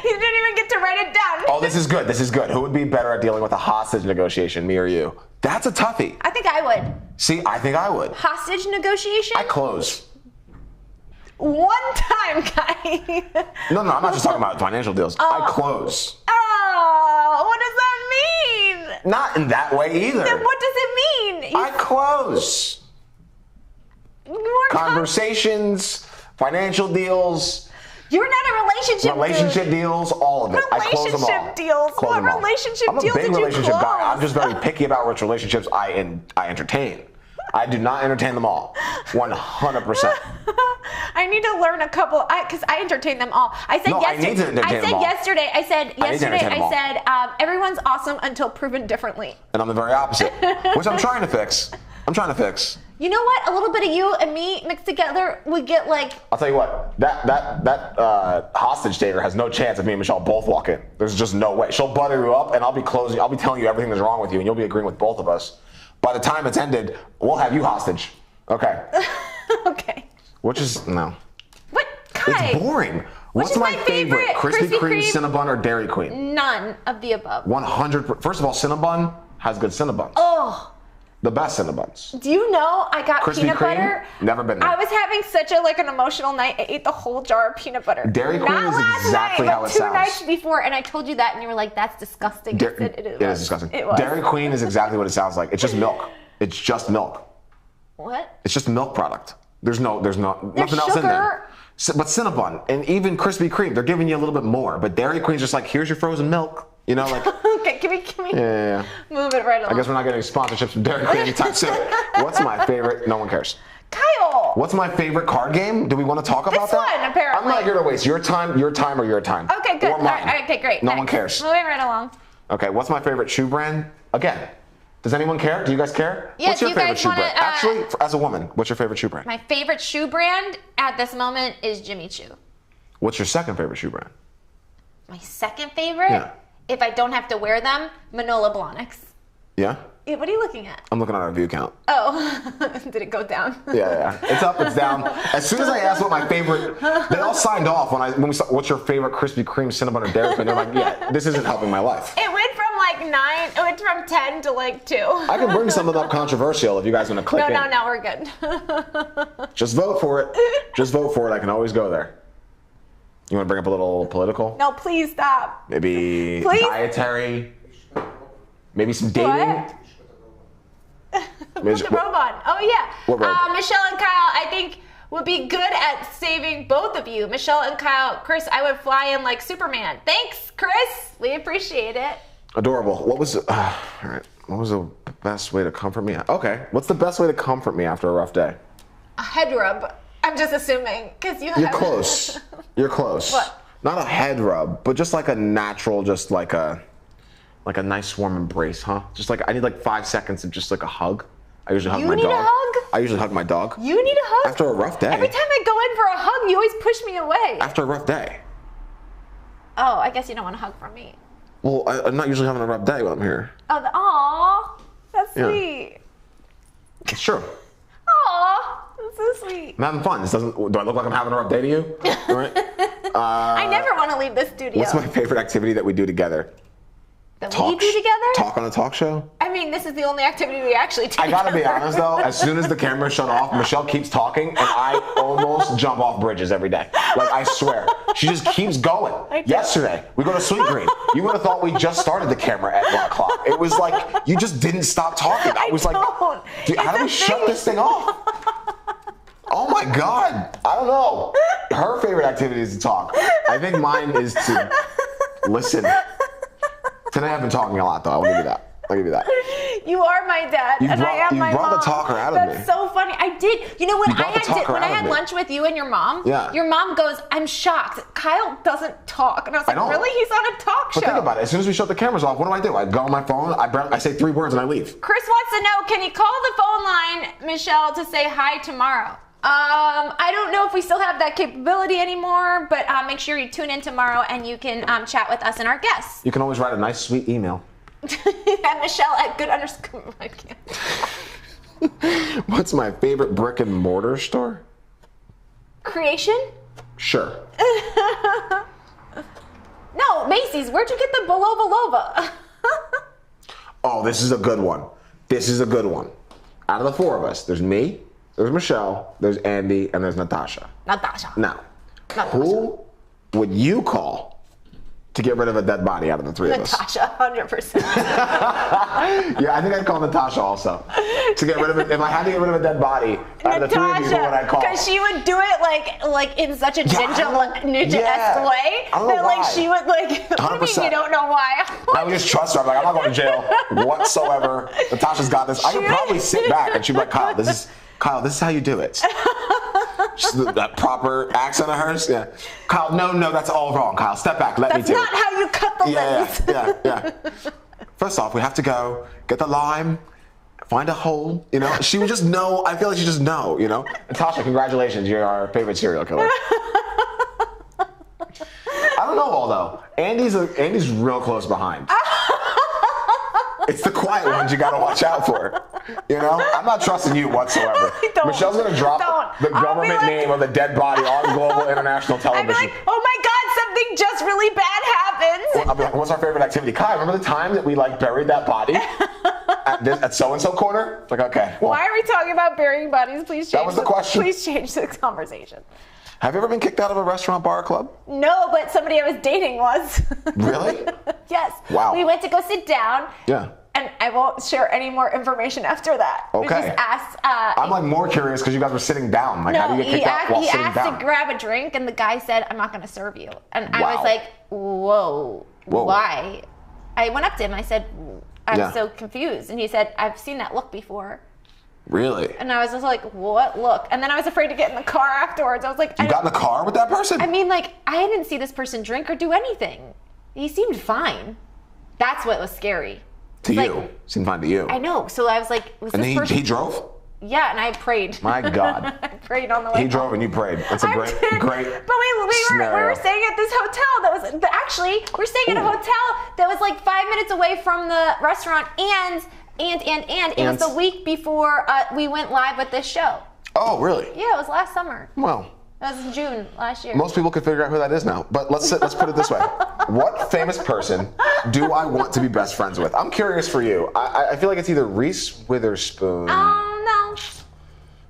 You didn't even get to write it down. Oh, this is good. This is good. Who would be better at dealing with a hostage negotiation, me or you? That's a toughie. I think I would. See, I think I would. Hostage negotiation? I close. One time, guy. No, I'm not just talking about financial deals. I close. Oh, what does that mean? Not in that way either. Then what does it mean? I close. More con- Conversations, financial deals, You're not a relationship relationship dude. deals, all of it. I close them all. Relationship deals? Close What them all. relationship I'm a deals big did you relationship guy. close? I'm just very picky about which relationships I entertain. I do not entertain them all. 100%. I need to learn a couple because I entertain them all. I said No, I yesterday. need to entertain them all. yesterday. I said I need to yesterday. entertain them all. I said everyone's awesome until proven differently. And I'm the very opposite, which I'm trying to fix. You know what? A little bit of you and me mixed together would get like. I'll tell you what, that hostage taker has no chance of me and Michelle both walk in. There's just no way. She'll butter you up, and I'll be telling you everything that's wrong with you, and you'll be agreeing with both of us. By the time it's ended, we'll have you hostage. Okay. Okay. Which is no. What? Kai? It's boring. What's is my my favorite? favorite? Krispy Krispy Kreme, Kreme? Cinnabon, or Dairy Queen? None of the above. 100. First of all, Cinnabon has good Cinnabons. Oh. The best Cinnabons. Do you know I got Krispy peanut Kreme? butter? Never been there. I was having such an emotional night. I ate the whole jar of peanut butter. Dairy Queen Not is last exactly night, how but it two sounds. nights before, and I told you that, and you were like, "That's disgusting." I said, It is disgusting. It was. Dairy Queen is exactly what it sounds like. It's just milk. It's just milk. What? It's just a milk product. There's nothing else in there. But Cinnabon and even Krispy Kreme, they're giving you a little bit more. But Dairy Queen's just like, here's your frozen milk. You know, like. Okay, can we Yeah. move it right along? I guess we're not getting any sponsorships from Dairy Queen anytime soon. What's my favorite? No one cares. Kyle. What's my favorite card game? Do we want to talk about This that? one, apparently. I'm not here to waste your time, or your time. Okay, good. Or All mine. right, okay, great. No Next. one cares. Moving right along. Okay, what's my favorite shoe brand? Again, does anyone care? Do you guys care? Yeah, what's your do you favorite guys shoe wanna, brand? Actually, as a woman, what's your favorite shoe brand? My favorite shoe brand at this moment is Jimmy Choo. What's your second favorite shoe brand? My second favorite, Yeah. if I don't have to wear them, Manolo Blahniks. Yeah? Yeah, what are you looking at? I'm looking at our view count. Oh, did it go down? Yeah. It's up, it's down. As soon as I asked what my favorite, they all signed off when we saw, what's your favorite Krispy Kreme, Cinnabon, or Dairy Queen? They're like, yeah, this isn't helping my life. It went from like 9, it went from 10 to like 2. I can bring something up controversial if you guys want to click in. No, we're good. Just vote for it. Just vote for it. I can always go there. You want to bring up a little political? No, please stop. Maybe Please? dietary? Maybe some dating? What? Put the robe on. Oh yeah. What robe? Michelle and Kyle, I think would be good at saving both of you. Michelle and Kyle, Chris, I would fly in like Superman. Thanks, Chris. We appreciate it. Adorable. All right. What was the best way to comfort me? Okay. What's the best way to comfort me after a rough day? A head rub. I'm just assuming because You're close. You're close. What? Not a head rub, but just like a natural, just like a nice warm embrace, huh? Just like I need like 5 seconds of just like a hug. I usually hug You my need a dog. hug? I usually hug my dog. You need a hug? After a rough day. Every time I go in for a hug, you always push me away. After a rough day. Oh, I guess you don't want a hug from me. Well, I'm not usually having a rough day when I'm here. Oh, aw, that's Yeah. sweet. It's true. Aw, that's so sweet. I'm having fun. Do I look like I'm having a rough day to you? All right. I never want to leave this studio. What's my favorite activity that we do together? That we do together? Talk on a talk show? I mean, this is the only activity we actually do I gotta be together. honest though, as soon as the camera shut off, Michelle keeps talking and I almost jump off bridges every day. Like I swear. She just keeps going. I do. Yesterday, we go to Sweet Green. You would have thought we just started the camera at 1 o'clock. It was like, you just didn't stop talking. I was like, don't. dude, how do we It's a shut thing. this thing off? Oh my God. I don't know. Her favorite activity is to talk. I think mine is to listen. Today I've been talking a lot though, I'll give you that. I'll give you that. You are my dad, You and I am my brought mom. the talker out of That's me. so funny. I did. You know when You brought the talker when I out of had me. lunch with you and your mom? Yeah. Your mom goes, "I'm shocked. Kyle doesn't talk," and I was like, know. "Really? He's on a talk show." But think about it. As soon as we shut the cameras off, what do? I go on my phone, I say 3 words and I leave. Chris wants to know, can you call the phone line, Michelle, to say hi tomorrow? I don't know if we still have that capability anymore, but make sure you tune in tomorrow and you can chat with us and our guests. You can always write a nice, sweet email. At Michelle at good underscore. I can't. What's my favorite brick and mortar store? Creation? Sure. No, Macy's. Where'd you get the Belova? Oh, this is a good one. This is a good one. Out of the 4 of us, there's me, there's Michelle, there's Andy, and there's Natasha. Natasha. Now, Natasha. who would you call to get rid of a dead body out of the 3 of us? Natasha, 100%. Yeah, I think I'd call Natasha also. To get rid of it, if I had to get rid of a dead body, out of the 3 of you, who would I call? because she would do it like in such a ninja-esque yeah. way I don't know that like why. she would like. What do you mean 100%. you don't know why? I would just trust her. I'm like, I'm not going to jail whatsoever. Natasha's got this. I could probably sit back and she'd be like, Kyle, this is how you do it. Just that proper accent of hers. Yeah. Kyle, no, that's all wrong. Kyle, step back. Let That's me do not it. how you cut the limbs. Yeah. First off, we have to go get the lime find a hole, you know? She would just know. I feel like she just know, you know? Natasha, congratulations. You're our favorite serial killer. I don't know, although. Andy's real close behind. It's the quiet ones you gotta watch out for. You know? I'm not trusting you whatsoever. Don't. Michelle's gonna drop the I'll be government like- name of the dead body on global international I'd television. be like, oh my God, something just really bad happened. I'll be like, what's our favorite activity? Kai, remember the time that we like buried that body at so-and-so corner? It's like, okay. Well, Why are we talking about burying bodies? Please change. That was the question. Please change the conversation. have you ever been kicked out of a restaurant, bar, or club? No, but somebody I was dating was. Really? Yes. Wow. We went to go sit down. Yeah. And I won't share any more information after that. We Okay. just asked. I'm like more curious because you guys were sitting down. Like, how do you get kicked out while he sitting asked down? to grab a drink, and the guy said, "I'm not going to serve you." And I Wow. was like, "Whoa, Whoa. why?" I went up to him. I said, "I'm Yeah. so confused," and he said, "I've seen that look before." Really? And I was just like, "What look?" And then I was afraid to get in the car afterwards. I was like, You got in the car with that person? I mean, like, I didn't see this person drink or do anything. He seemed fine. That's what was scary. to like- you. Seemed fine to you. I know. So I was like, was And this then person? he drove? Yeah, and I prayed. My God. I prayed on the way He home. drove and you prayed. That's a I great, did. great But we scenario. were staying at this hotel that was actually we're staying at a Ooh. hotel that was like 5 minutes away from the restaurant, and it was Ants. the week before we went live with this show. Oh, really? Yeah, it was last summer. Well, It was in June last year. most people could figure out who that is now. But let's put it this way: what famous person do I want to be best friends with? I'm curious for you. I feel like it's either Reese Witherspoon, No.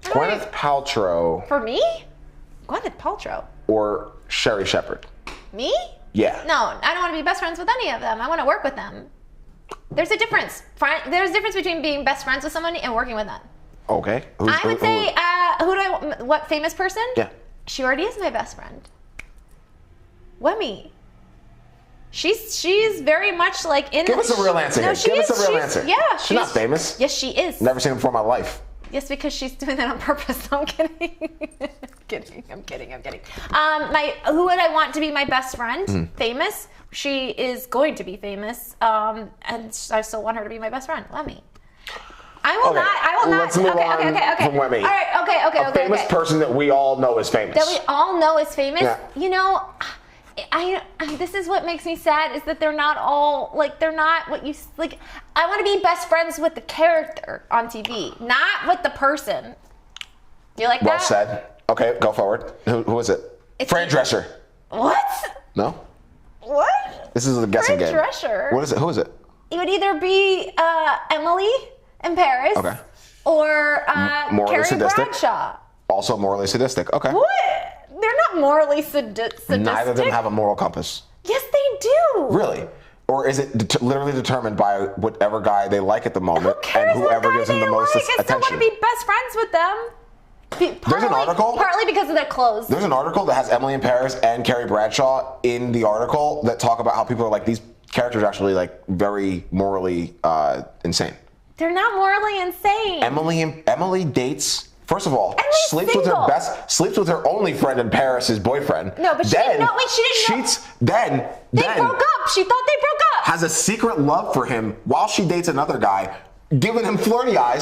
Gwyneth Paltrow, For me? Gwyneth Paltrow. or Sherry Shepherd. Me? Yeah. No, I don't want to be best friends with any of them. I want to work with them. There's a difference. There's a difference between being best friends with somebody and working with them. Okay. I would say, what famous person? Yeah. She already is my best friend. Wemi. She's very much like in. Give us a real answer No, here. she Give us is. a real She's- answer. Yeah, She's not famous. Yes, she is. Never seen her before in my life. Yes, because she's doing that on purpose. I'm kidding. I'm kidding. Who would I want to be my best friend? Mm-hmm. Famous. She is going to be famous, and I still want her to be my best friend. Lemmy. I will Okay, not. I will not. let's move okay, on okay. from Wemi. All right. Okay. A famous person that we all know is famous. That we all know is famous. Yeah. You know, I this is what makes me sad is that they're not all like they're not what you like. I want to be best friends with the character on TV, not with the person. Do you like Well that? said. Okay, go forward. Who is it? It's Fran either- Drescher. What? No? What? This is a guessing Fran game. Drescher. What is it? Who is it? It would either be Emily in Paris, Okay. or morally Carrie sadistic? Bradshaw. Also morally sadistic. Okay. What? They're not morally sadistic. Neither of them have a moral compass. Yes, they do. Really? Or is it literally determined by whatever guy they like at the moment Who cares and whoever what guy gives them they the most like? I still want attention? to be best friends with them. There's an article? Partly because of their clothes. There's an article that has Emily in Paris and Carrie Bradshaw in the article that talk about how people are like, these characters are actually like very morally insane. They're not morally insane. Emily dates. First of all, Emily's sleeps single. sleeps with her only friend in Paris, his boyfriend. No, but she didn't know- wait, she didn't know- cheats. Then They broke up. She thought they broke up. has a secret love for him while she dates another guy, giving him flirty eyes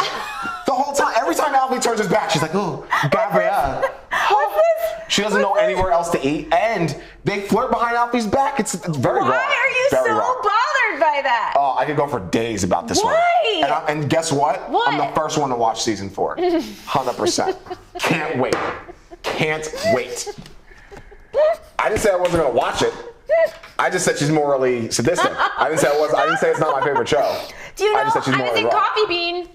the whole time. Every time Alfie turns his back, she's like, "Oh, Gabrielle." What's this? She doesn't know anywhere else to eat, and they flirt behind Alfie's back. It's very Why wrong. are you Very so wrong. bothered by that? Oh, I could go for days about this one. Why? And guess what? What? I'm the first one to watch season 4. 100%. Can't wait. Can't wait. I didn't say I wasn't gonna watch it. I just said she's morally sadistic. I didn't say I didn't say it's not my favorite show. Do you know, I just said she's I was morally in wrong. Coffee Bean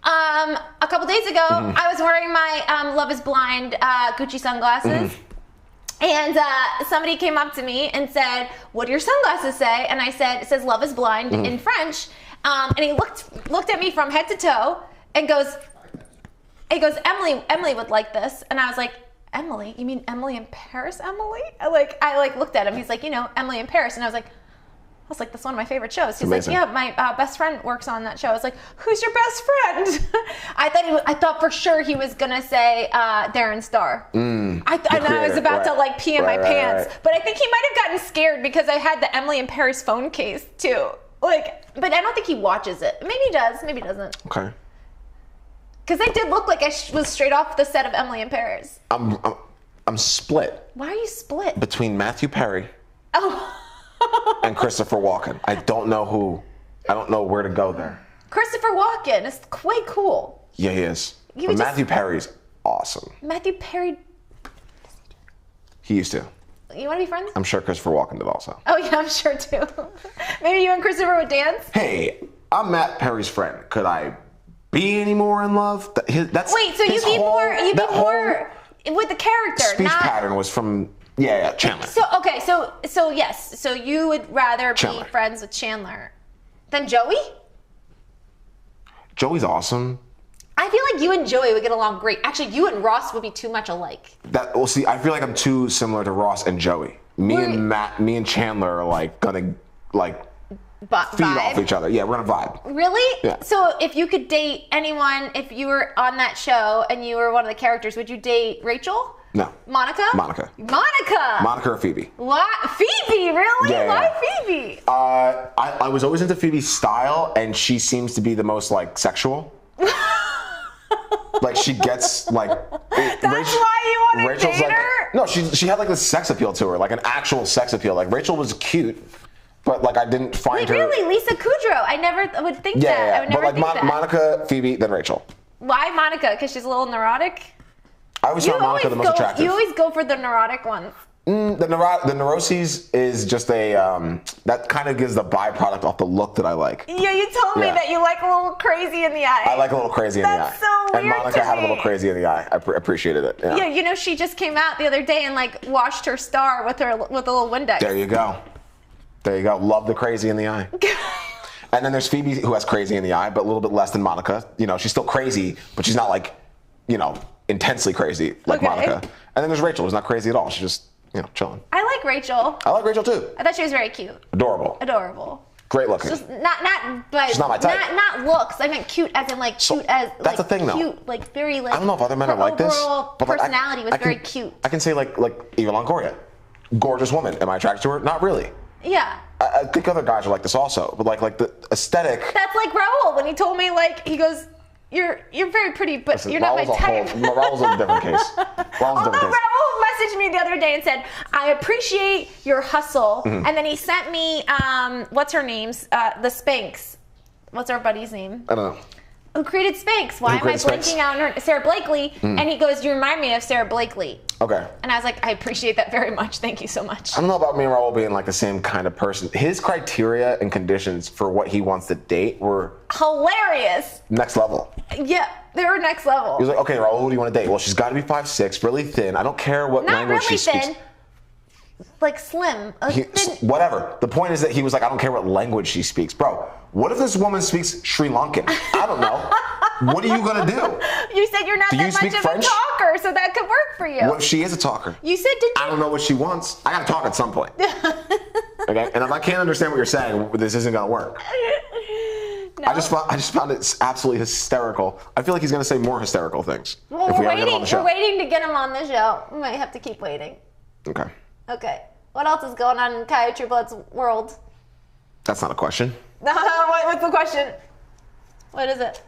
a couple days ago. Mm-hmm. I was wearing my Love is Blind Gucci sunglasses. Mm-hmm. And somebody came up to me and said, "What do your sunglasses say?" And I said, "It says Love is Blind Mm-hmm. in French." And he looked at me from head to toe and goes, Emily would like this. And I was like, Emily? You mean Emily in Paris, Emily? I looked at him. He's like, Emily in Paris. And I was like, that's one of my favorite shows. He's amazing. like, yeah, my best friend works on that show. I was like, who's your best friend? I thought for sure he was gonna say Darren Star. And I was creator, about to right. like pee in my Right, pants. right. But I think he might have gotten scared because I had the Emily in Paris phone case too. But I don't think he watches it. Maybe he does. Maybe he doesn't. Okay. Because they did look like I was straight off the set of Emily in Paris. I'm split Why are you split? between Matthew Perry Oh. and Christopher Walken. I don't know where to go there. Christopher Walken is quite cool. Yeah, he is. You But just- Matthew Perry's awesome. Matthew Perry, He used to. you want to be friends? I'm sure Christopher Walken did also. Oh yeah, I'm sure too. Maybe you and Christopher would dance? Hey, I'm Matt Perry's friend. Could I be any more in love? That's Wait, so his whole- that whole with the character, speech not... pattern was from Chandler. So, okay, so yes, so you would rather Chandler. be friends with Chandler than Joey? Joey's awesome. I feel like you and Joey would get along great. Actually, you and Ross would be too much alike. See, I feel like I'm too similar to Ross and Joey. Me and Chandler are like gonna like feed off each other. Yeah, we're gonna vibe. Really? Yeah. So if you could date anyone, if you were on that show and you were one of the characters, would you date Rachel? No. Monica? Monica. Monica! Monica or Phoebe? Why? Phoebe, really? Yeah, Why yeah. Phoebe? I was always into Phoebe's style, and she seems to be the most like sexual. Like she gets like. That's why you want to date like, her? No, she had like this sex appeal to her, like an actual sex appeal. Like Rachel was cute, but like I didn't find Wait, her. really? Lisa Kudrow? I never would think Yeah, that. yeah, I would but never like think that. Monica, Phoebe, then Rachel. Why Monica? Because she's a little neurotic? I always found Monica the most attractive. You always go for the neurotic ones. The neuroses is just a that kind of gives the byproduct off the look that I like. Yeah, you told me Yeah. that you like a little crazy in the eye. I like a little crazy in the eye. That's so And weird Monica to had a me. little crazy in the eye. I appreciated it. Yeah. Yeah, you know, she just came out the other day and like washed her star with a little Windex. There you go. There you go. Love the crazy in the eye. And then there's Phoebe who has crazy in the eye, but a little bit less than Monica. You know, she's still crazy, but she's not like, you know, intensely crazy like Okay. Monica. And then there's Rachel, who's not crazy at all. She's just, you know, chilling. I like Rachel. I like Rachel too. I thought she was very cute. Adorable. Adorable. Great looking. Just not but She's not my type. Not looks. I meant cute as in like cute as that's like the thing, though. cute, like very like I don't know if other men are her like this. overall But like, personality was I can- very cute. I can say like Eva Longoria. Gorgeous woman. Am I attracted to her? Not really. Yeah. I think other guys are like this also. But like the aesthetic. That's like Raul when he told me like he goes, You're very pretty, but Listen, you're not my Raul's type. Raul's a different case. Raul's a different Although case. Raul messaged me the other day and said, I appreciate your hustle. Mm-hmm. And then he sent me, what's her name? The Spanx. What's our buddy's name? I don't know. Who created Spanx? Why am I created Spanx? blanking out on her? Sarah Blakely. And he goes, you remind me of Sarah Blakely. Okay. And I was like, I appreciate that very much. Thank you so much. I don't know about me and Raul being like the same kind of person. His criteria and conditions for what he wants to date were Hilarious. next level. Yeah, they were next level. He was like, okay, Raul, who do you want to date? Well, she's got to be 5'6", really thin. I don't care what Not language really she speaks. thin. Like slim. Whatever. The point is that he was like, I don't care what language she speaks. Bro, what if this woman speaks Sri Lankan? I don't know. What are you going to do? You said you're not Do you that much speak of French? a talker, so that could work for you. What if she is a talker? You said, did you? I don't know what she wants. I got to talk at some point. Okay? And if I can't understand what you're saying, this isn't going to work. No. I just found it absolutely hysterical. I feel like he's going to say more hysterical things Well, if we we're ever get him on the show. waiting to get him on the show. We might have to keep waiting. Okay. Okay. What else is going on in Kaya Trublett's world? That's not a question. What's the question? What is it?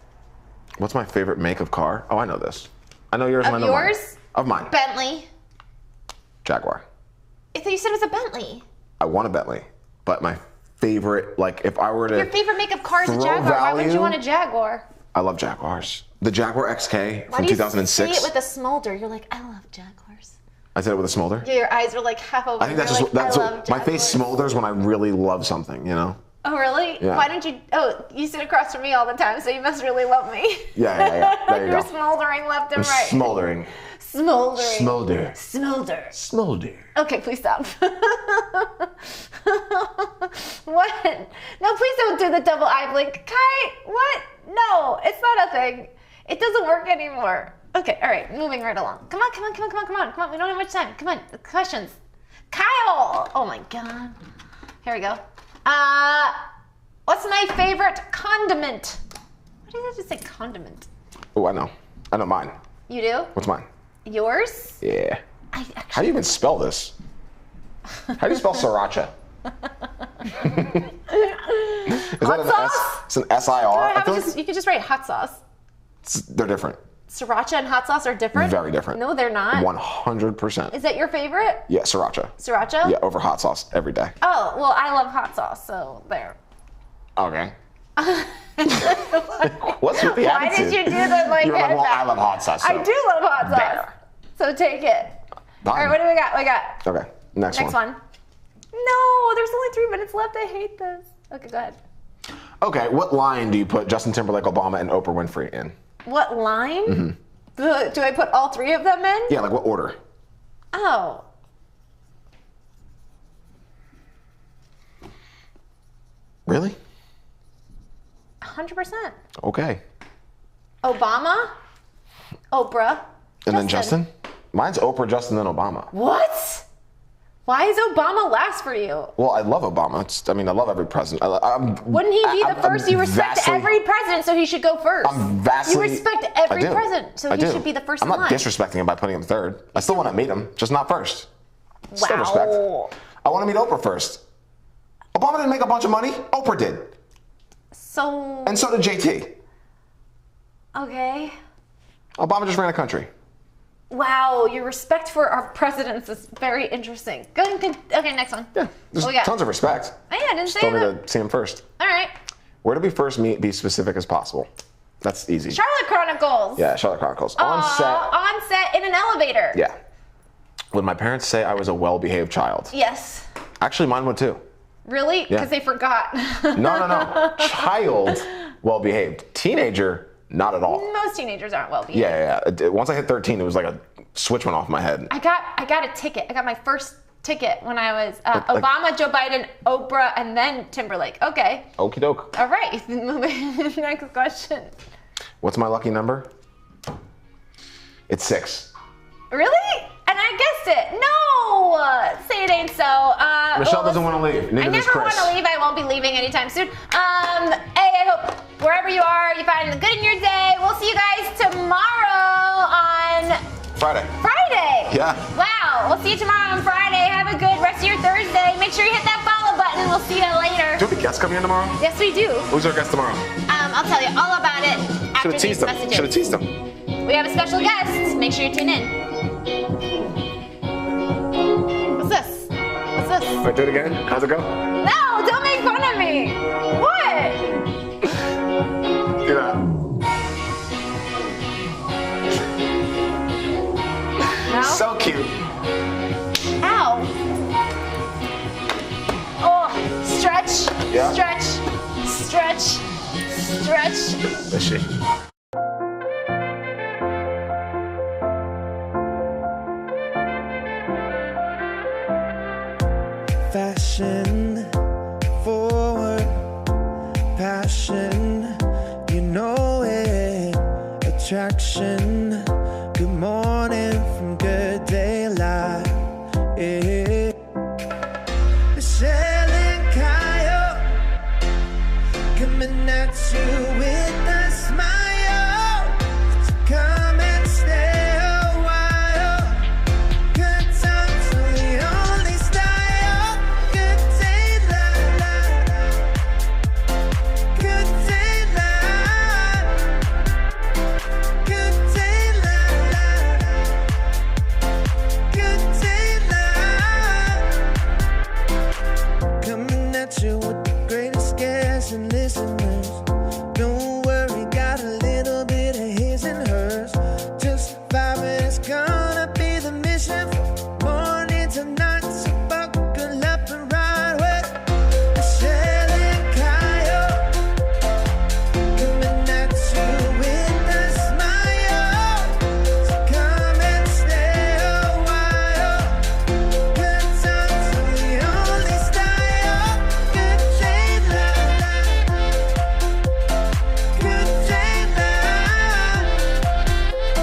What's my favorite make of car? Oh, I know this. I know yours and I Of know mine. yours? Of mine. Bentley. Jaguar. I thought you said it was a Bentley. I want a Bentley, but my favorite, like if I were to... Your favorite makeup car is a throw Jaguar. Why would you value- want a Jaguar? I love Jaguars. The Jaguar XK Why from do you 2006. say it with a smolder? You're like, I love Jaguars. I said it with a smolder. Yeah, your eyes are like half open. I think that's You're just like, that's I what love my face Jaguars. smolders when I really love something, you know? Oh, really? Yeah. Why don't you? Oh, you sit across from me all the time, so you must really love me. Yeah. There you You're go. smoldering left and I'm right. smoldering. Smoldering. Smolder. Smolder. Smolder. Okay, please stop. What? No, please don't do the double eye blink. Kai, what? No, it's not a thing. It doesn't work anymore. Okay, all right, moving right along. Come on. We don't have much time. Come on, questions. Kyle! Oh my God. Here we go. What's my favorite condiment? Why do you have to say condiment? Oh, I know. I know mine. You do? What's mine? Yours? Yeah. I How do actually. you even spell this? How do you spell sriracha? Is Hot that an sauce? S? It's an S-I-R? I feel like You could just write hot sauce. They're different. Sriracha and hot sauce are different? Very different. No, they're not. 100%. Is that your favorite? Yeah, sriracha. Sriracha? Yeah, over hot sauce every day. Oh, well, I love hot sauce, so there. Okay. What's with the Why attitude? did you do the like You're like, head well, back? I love hot sauce. So. I do love hot sauce. There. So take it. Done. All right, what do we got? We got Okay, next next one. No, there's only 3 minutes left. I hate this. Okay, go ahead. Okay, what line do you put Justin Timberlake, Obama, and Oprah Winfrey in? What line? Do I put all 3 of them in? Yeah, like what order? Oh. Really? 100%. Okay. Obama, Oprah, And then Justin? Mine's Oprah, Justin, then Obama. What? Why is Obama last for you? Well, I love Obama. I love every president. Wouldn't he be the first? You respect vastly- every president, so he should go first. I'm vastly. You respect every I do. president, so I he do. should be the first I'm in not line. disrespecting him by putting him third. I still want to meet him, just not first. Still Wow. respect. I want to meet Oprah first. Obama didn't make a bunch of money. Oprah did. So, And so did JT. okay. Obama just ran a country. Wow, your respect for our presidents is very interesting. Go ahead. Okay, next one. Yeah, there's What we got? tons of respect. Oh, yeah, I didn't say Still need that. to see him first. All right. Where did we first meet? Be specific as possible. That's easy. Charlotte Chronicles. Yeah, Charlotte Chronicles. On set. On set in an elevator. Yeah. Would my parents say I was a well-behaved child? Yes. Actually, mine would too. Really? Because Yeah. they forgot. No. Child, well-behaved. Teenager, not at all. Most teenagers aren't well behaved. Yeah. Once I hit 13, it was like a switch went off my head. I got a ticket. I got my first ticket when I was Like- Obama, Joe Biden, Oprah, and then Timberlake. Okay. Okie doke. All right. Next question. What's my lucky number? It's 6. Really? And I guessed it. No. Say it ain't so. Michelle doesn't want to leave. I Neither does never want Chris. to leave. I won't be leaving anytime soon. I hope wherever you are, you find the good in your day. We'll see you guys tomorrow on Friday. Friday. Yeah. Wow. We'll see you tomorrow on Friday. Have a good rest of your Thursday. Make sure you hit that follow button. We'll see you later. Do we have a guest coming in tomorrow? Yes, we do. Who's our guest tomorrow? I'll tell you all about it after Should have these teased him. messages. Should have teased him. We have a special guest. Make sure you tune in. What's this? What's this? Wait, do it again. How's it go? No, don't make fun of me. What? Do that. No? So cute. Ow. Oh, stretch. Yeah? Stretch. Stretch. Stretch. Is she? Fashion forward, passion, you know it. Attraction, good morning from good daylight. Yeah. Michelle and Kyle coming at you with a smile. So come and stay a while. Good times are the only style. Good day, la la. Good day, la. Good day, la la. Good day, la. Coming at you